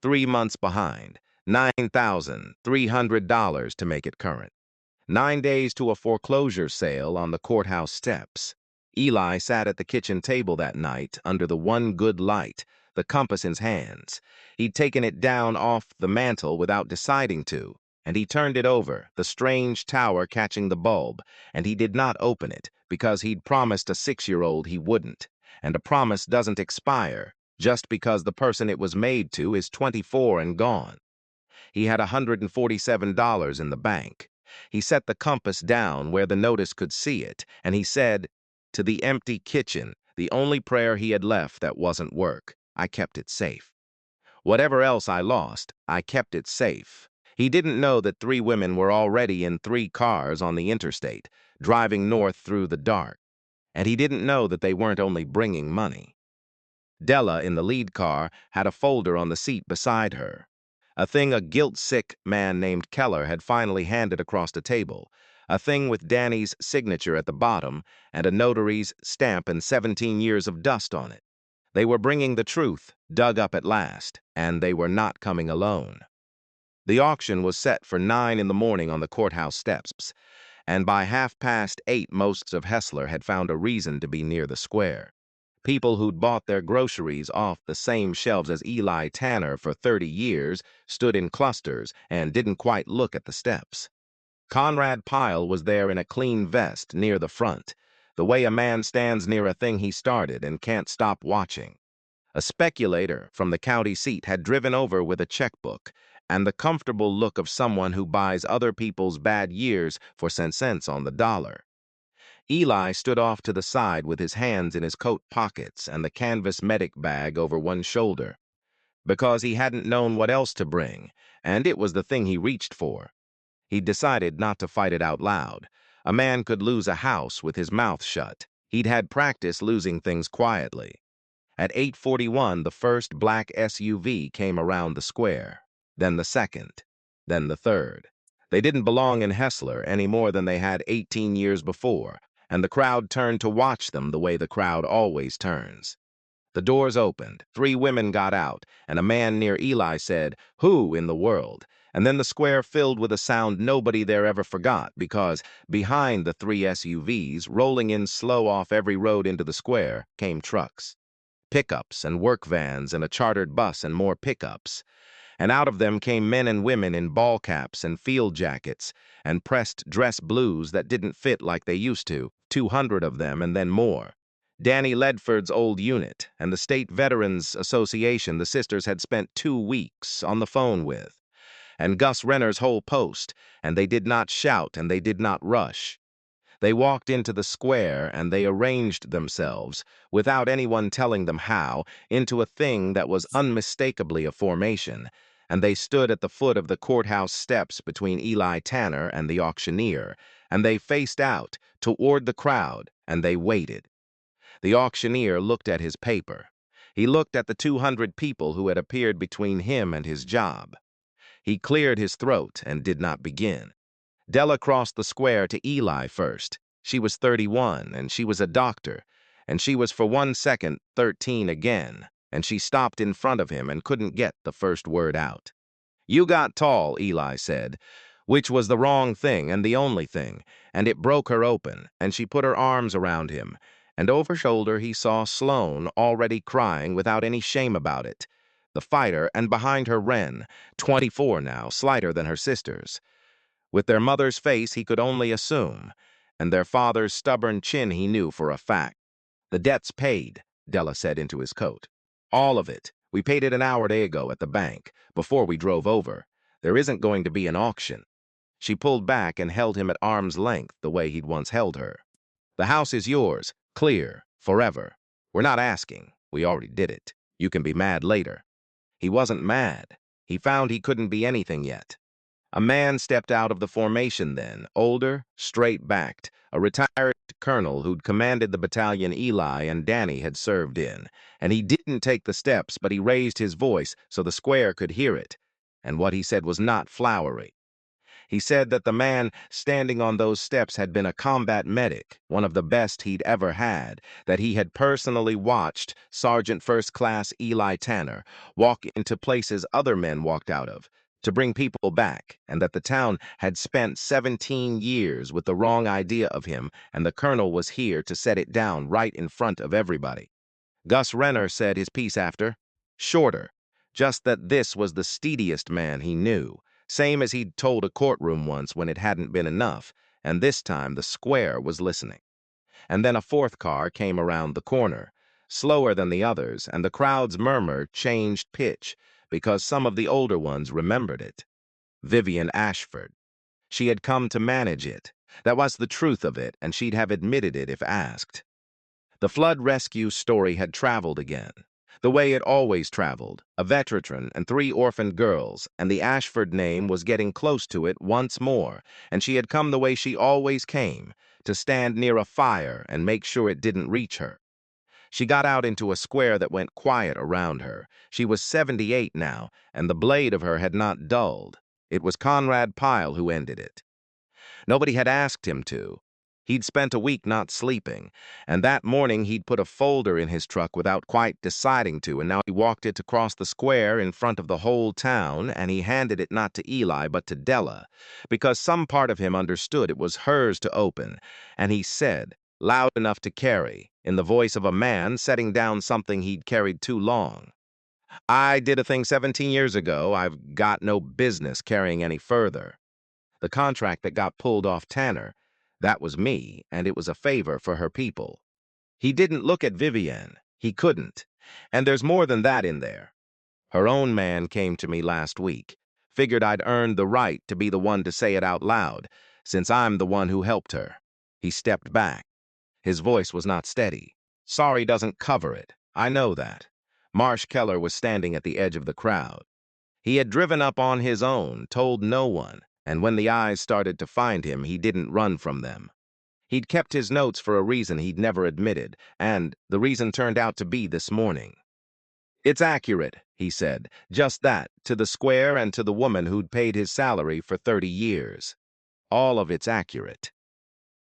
3 months behind, $9,300 to make it current. 9 days to a foreclosure sale on the courthouse steps. Eli sat at the kitchen table that night under the one good light, the compass in his hands. He'd taken it down off the mantel without deciding to, and he turned it over, the strange tower catching the bulb, and he did not open it because he'd promised a 6-year-old he wouldn't, and a promise doesn't expire just because the person it was made to is 24 and gone. He had $147 in the bank. He set the compass down where the notice could see it, and he said, to the empty kitchen, the only prayer he had left that wasn't work, I kept it safe. Whatever else I lost, I kept it safe. He didn't know that 3 women were already in 3 cars on the interstate, driving north through the dark. And he didn't know that they weren't only bringing money. Della, in the lead car, had a folder on the seat beside her, a thing a guilt-sick man named Keller had finally handed across the table, a thing with Danny's signature at the bottom and a notary's stamp and 17 years of dust on it. They were bringing the truth, dug up at last, and they were not coming alone. The auction was set for 9 in the morning on the courthouse steps, and by 8:30 most of Hessler had found a reason to be near the square. People who'd bought their groceries off the same shelves as Eli Tanner for 30 years stood in clusters and didn't quite look at the steps. Conrad Pyle was there in a clean vest near the front, the way a man stands near a thing he started and can't stop watching. A speculator from the county seat had driven over with a checkbook and the comfortable look of someone who buys other people's bad years for cents on the dollar. Eli stood off to the side with his hands in his coat pockets and the canvas medic bag over one shoulder, because he hadn't known what else to bring, and it was the thing he reached for. He'd decided not to fight it out loud. A man could lose a house with his mouth shut. He'd had practice losing things quietly. At 8:41, the first black SUV came around the square, then the second, then the third. They didn't belong in Hessler any more than they had 18 years before, and the crowd turned to watch them the way the crowd always turns. The doors opened, 3 women got out, and a man near Eli said, "Who in the world?" And then the square filled with a sound nobody there ever forgot, because behind the 3 SUVs, rolling in slow off every road into the square, came trucks. Pickups and work vans and a chartered bus and more pickups. And out of them came men and women in ball caps and field jackets and pressed dress blues that didn't fit like they used to, 200 of them and then more. Danny Ledford's old unit and the State Veterans Association the sisters had spent 2 weeks on the phone with, and Gus Renner's whole post, and they did not shout and they did not rush. They walked into the square and they arranged themselves, without anyone telling them how, into a thing that was unmistakably a formation, and they stood at the foot of the courthouse steps between Eli Tanner and the auctioneer, and they faced out toward the crowd, and they waited. The auctioneer looked at his paper. He looked at the 200 people who had appeared between him and his job. He cleared his throat and did not begin. Della crossed the square to Eli first. She was 31, and she was a doctor, and she was for 1 second 13 again, and she stopped in front of him and couldn't get the first word out. "You got tall," Eli said, which was the wrong thing and the only thing, and it broke her open, and she put her arms around him, and over her shoulder he saw Sloane already crying without any shame about it. The fighter, and behind her Wren, 24 now, slighter than her sisters. With their mother's face he could only assume, and their father's stubborn chin he knew for a fact. "The debt's paid," Della said into his coat. "All of it. We paid it an hour ago at the bank, before we drove over. There isn't going to be an auction." She pulled back and held him at arm's length the way he'd once held her. "The house is yours, clear, forever. We're not asking. We already did it. You can be mad later." He wasn't mad. He found he couldn't be anything yet. A man stepped out of the formation then, older, straight-backed, a retired colonel who'd commanded the battalion Eli and Danny had served in, and he didn't take the steps, but he raised his voice so the square could hear it, and what he said was not flowery. He said that the man standing on those steps had been a combat medic, one of the best he'd ever had, that he had personally watched Sergeant First Class Eli Tanner walk into places other men walked out of, to bring people back, and that the town had spent 17 years with the wrong idea of him, and the colonel was here to set it down right in front of everybody. Gus Renner said his piece after. Shorter, just that this was the steadiest man he knew, same as he'd told a courtroom once when it hadn't been enough, and this time the square was listening. And then a fourth car came around the corner, slower than the others, and the crowd's murmur changed pitch, because some of the older ones remembered it. Vivian Ashford. She had come to manage it. That was the truth of it, and she'd have admitted it if asked. The flood rescue story had traveled again, the way it always traveled, a veteran and 3 orphaned girls, and the Ashford name was getting close to it once more, and she had come the way she always came, to stand near a fire and make sure it didn't reach her. She got out into a square that went quiet around her. She was 78 now, and the blade of her had not dulled. It was Conrad Pyle who ended it. Nobody had asked him to. He'd spent a week not sleeping, and that morning he'd put a folder in his truck without quite deciding to, and now he walked it across the square in front of the whole town, and he handed it not to Eli but to Della, because some part of him understood it was hers to open, and he said, loud enough to carry, in the voice of a man setting down something he'd carried too long. "I did a thing 17 years ago I've got no business carrying any further. The contract that got pulled off Tanner, that was me, and it was a favor for her people." He didn't look at Vivian. He couldn't. And there's more than that in there. "Her own man came to me last week. Figured I'd earned the right to be the one to say it out loud, since I'm the one who helped her." He stepped back. His voice was not steady. "Sorry doesn't cover it. I know that." Marsh Keller was standing at the edge of the crowd. He had driven up on his own, told no one, and when the eyes started to find him, he didn't run from them. He'd kept his notes for a reason he'd never admitted, and the reason turned out to be this morning. "It's accurate," he said, "just that, to the square and to the woman who'd paid his salary for 30 years. All of it's accurate."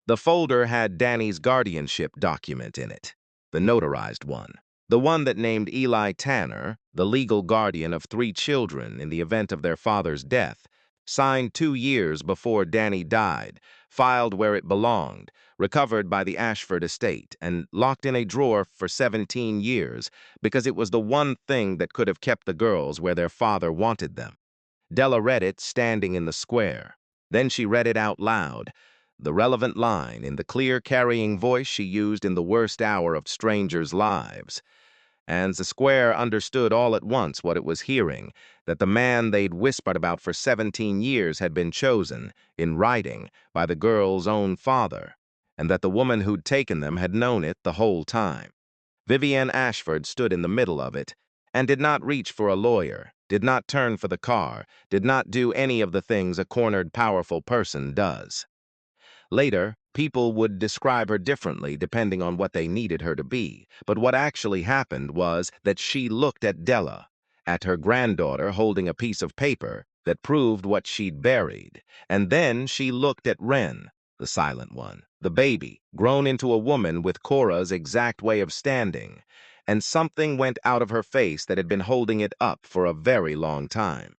The folder had Danny's guardianship document in it, the notarized one. The one that named Eli Tanner, the legal guardian of 3 children in the event of their father's death, signed 2 years before Danny died, filed where it belonged, recovered by the Ashford estate, and locked in a drawer for 17 years because it was the one thing that could have kept the girls where their father wanted them. Della read it standing in the square. Then she read it out loud, the relevant line in the clear carrying voice she used in the worst hour of strangers' lives. And the square understood all at once what it was hearing, that the man they'd whispered about for 17 years had been chosen, in writing, by the girl's own father, and that the woman who'd taken them had known it the whole time. Vivian Ashford stood in the middle of it, and did not reach for a lawyer, did not turn for the car, did not do any of the things a cornered, powerful person does. Later, people would describe her differently depending on what they needed her to be, but what actually happened was that she looked at Della, at her granddaughter holding a piece of paper that proved what she'd buried. And then she looked at Wren, the silent one, the baby, grown into a woman with Cora's exact way of standing, and something went out of her face that had been holding it up for a very long time.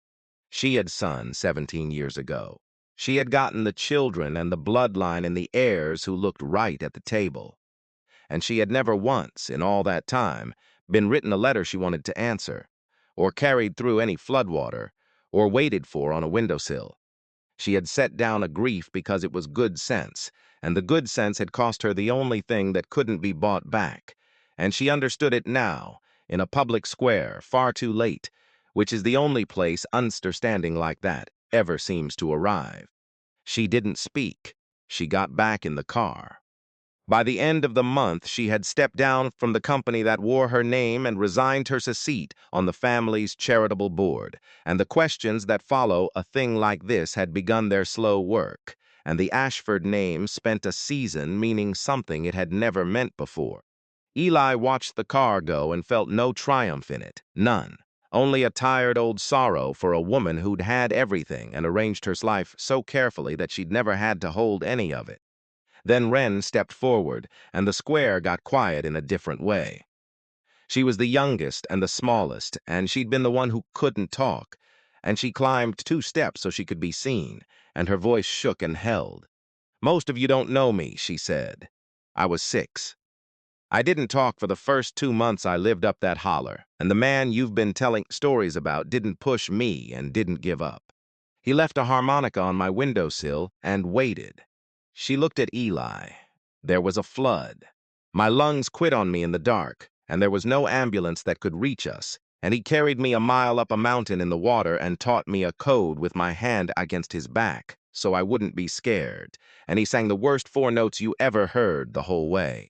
She had son 17 years ago. She had gotten the children and the bloodline and the heirs who looked right at the table. And she had never once, in all that time, been written a letter she wanted to answer, or carried through any floodwater, or waited for on a windowsill. She had set down a grief because it was good sense, and the good sense had cost her the only thing that couldn't be bought back. And she understood it now, in a public square, far too late, which is the only place understanding like that ever seems to arrive. She didn't speak. She got back in the car. By the end of the month, she had stepped down from the company that wore her name and resigned her seat on the family's charitable board, and the questions that follow a thing like this had begun their slow work, and the Ashford name spent a season meaning something it had never meant before. Eli watched the car go and felt no triumph in it, none. Only a tired old sorrow for a woman who'd had everything and arranged her life so carefully that she'd never had to hold any of it. Then Wren stepped forward, and the square got quiet in a different way. She was the youngest and the smallest, and she'd been the one who couldn't talk, and she climbed 2 steps so she could be seen, and her voice shook and held. "Most of you don't know me," she said. "I was 6. I didn't talk for the first 2 months I lived up that holler, and the man you've been telling stories about didn't push me and didn't give up. He left a harmonica on my windowsill and waited." She looked at Eli. There was a flood. My lungs quit on me in the dark, and there was no ambulance that could reach us, and he carried me a mile up a mountain in the water and taught me a code with my hand against his back, so I wouldn't be scared, and he sang the worst 4 notes you ever heard the whole way.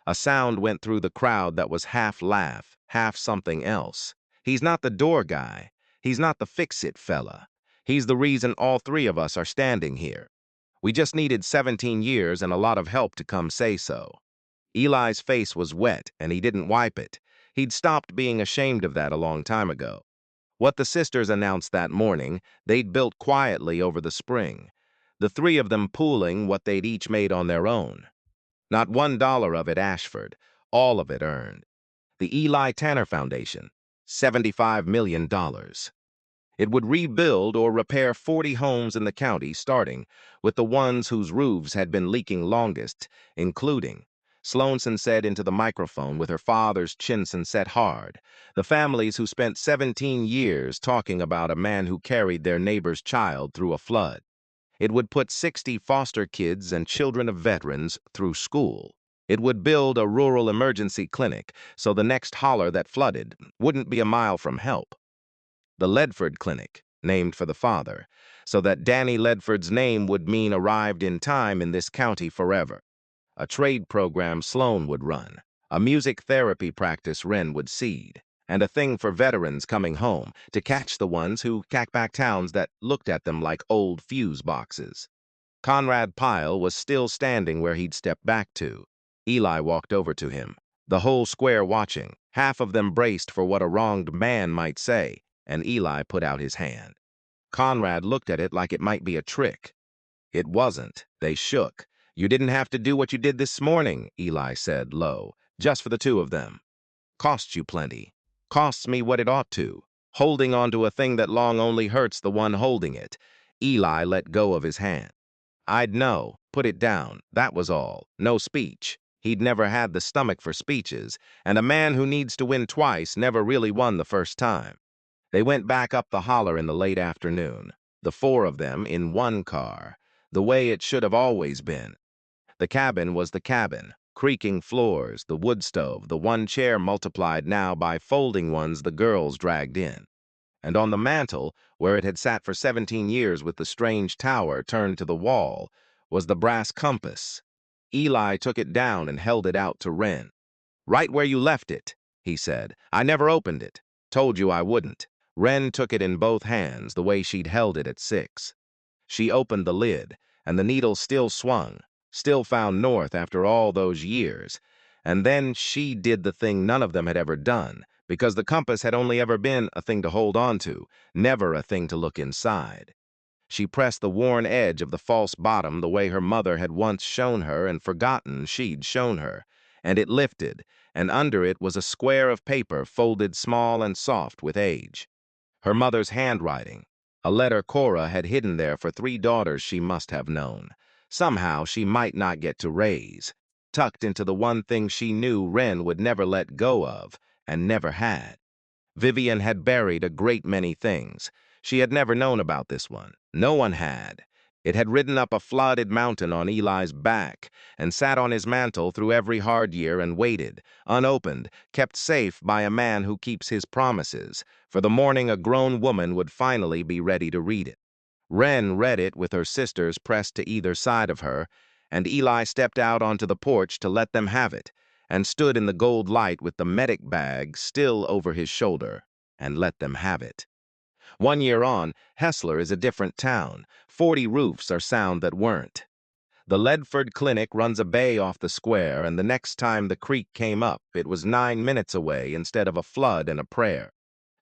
A sound went through the crowd that was half laugh, half something else. He's not the door guy. He's not the fix-it fella. He's the reason all 3 of us are standing here. We just needed 17 years and a lot of help to come say so. Eli's face was wet, and he didn't wipe it. He'd stopped being ashamed of that a long time ago. What the sisters announced that morning, they'd built quietly over the spring, the 3 of them pooling what they'd each made on their own. Not $1 of it Ashford, all of it earned. The Eli Tanner Foundation, $75 million. It would rebuild or repair 40 homes in the county, starting with the ones whose roofs had been leaking longest, including, Sloanson said into the microphone with her father's chin set hard, the families who spent 17 years talking about a man who carried their neighbor's child through a flood. It would put 60 foster kids and children of veterans through school. It would build a rural emergency clinic so the next holler that flooded wouldn't be a mile from help. The Ledford Clinic, named for the father, so that Danny Ledford's name would mean arrived in time in this county forever. A trade program Sloan would run, a music therapy practice Wren would seed, and a thing for veterans coming home to catch the ones who cack back towns that looked at them like old fuse boxes. Conrad Pyle was still standing where he'd stepped back to. Eli walked over to him, the whole square watching, half of them braced for what a wronged man might say, and Eli put out his hand. Conrad looked at it like it might be a trick. It wasn't. They shook. "You didn't have to do what you did this morning," Eli said low, "just for the 2 of them. Costs you plenty. Costs me what it ought to. Holding on to a thing that long only hurts the one holding it." Eli let go of his hand. "I'd know. Put it down. That was all. No speech." He'd never had the stomach for speeches, and a man who needs to win twice never really won the first time. They went back up the holler in the late afternoon, the 4 of them in one car, the way it should have always been. The cabin was the cabin, creaking floors, the wood stove, the one chair multiplied now by folding ones the girls dragged in. And on the mantel, where it had sat for 17 years with the strange tower turned to the wall, was the brass compass. Eli took it down and held it out to Wren. "Right where you left it," he said. "I never opened it. Told you I wouldn't." Wren took it in both hands, the way she'd held it at 6. She opened the lid, and the needle still swung, still found north after all those years. And then she did the thing none of them had ever done, because the compass had only ever been a thing to hold on to, never a thing to look inside. She pressed the worn edge of the false bottom the way her mother had once shown her and forgotten she'd shown her, and it lifted, and under it was a square of paper folded small and soft with age. Her mother's handwriting, a letter Cora had hidden there for 3 daughters she must have known. Somehow she might not get to raise, tucked into the one thing she knew Wren would never let go of, and never had. Vivian had buried a great many things. She had never known about this one. No one had. It had ridden up a flooded mountain on Eli's back and sat on his mantle through every hard year and waited, unopened, kept safe by a man who keeps his promises, for the morning a grown woman would finally be ready to read it. Wren read it with her sisters pressed to either side of her, and Eli stepped out onto the porch to let them have it, and stood in the gold light with the medic bag still over his shoulder, and let them have it. 1 year on, Hessler is a different town. 40 roofs are sound that weren't. The Ledford Clinic runs a bay off the square, and the next time the creek came up, it was 9 minutes away instead of a flood and a prayer.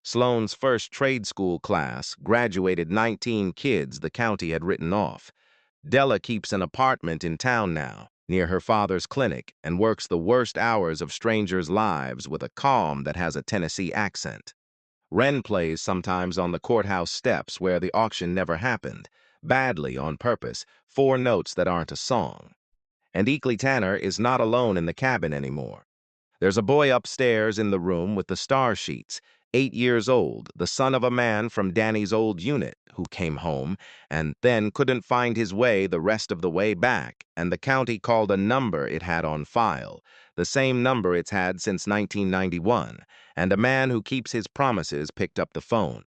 Sloane's first trade school class graduated 19 kids the county had written off. Della keeps an apartment in town now, near her father's clinic, and works the worst hours of strangers' lives with a calm that has a Tennessee accent. Wren plays sometimes on the courthouse steps where the auction never happened, badly on purpose, 4 notes that aren't a song. And Eli Tanner is not alone in the cabin anymore. There's a boy upstairs in the room with the star sheets, 8 years old, the son of a man from Danny's old unit who came home and then couldn't find his way the rest of the way back, and the county called a number it had on file, the same number it's had since 1991, and a man who keeps his promises picked up the phone.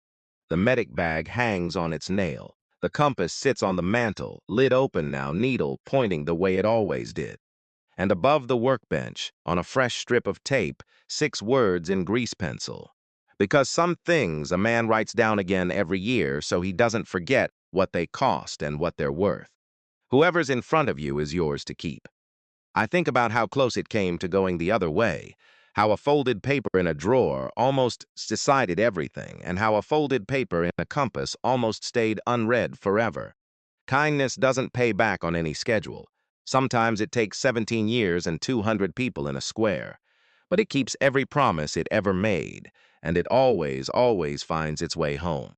The medic bag hangs on its nail. The compass sits on the mantel, lid open now, needle pointing the way it always did. And above the workbench, on a fresh strip of tape, 6 words in grease pencil. Because some things a man writes down again every year so he doesn't forget what they cost and what they're worth. Whoever's in front of you is yours to keep. I think about how close it came to going the other way, how a folded paper in a drawer almost decided everything, and how a folded paper in a compass almost stayed unread forever. Kindness doesn't pay back on any schedule. Sometimes it takes 17 years and 200 people in a square. But it keeps every promise it ever made, and it always, always finds its way home.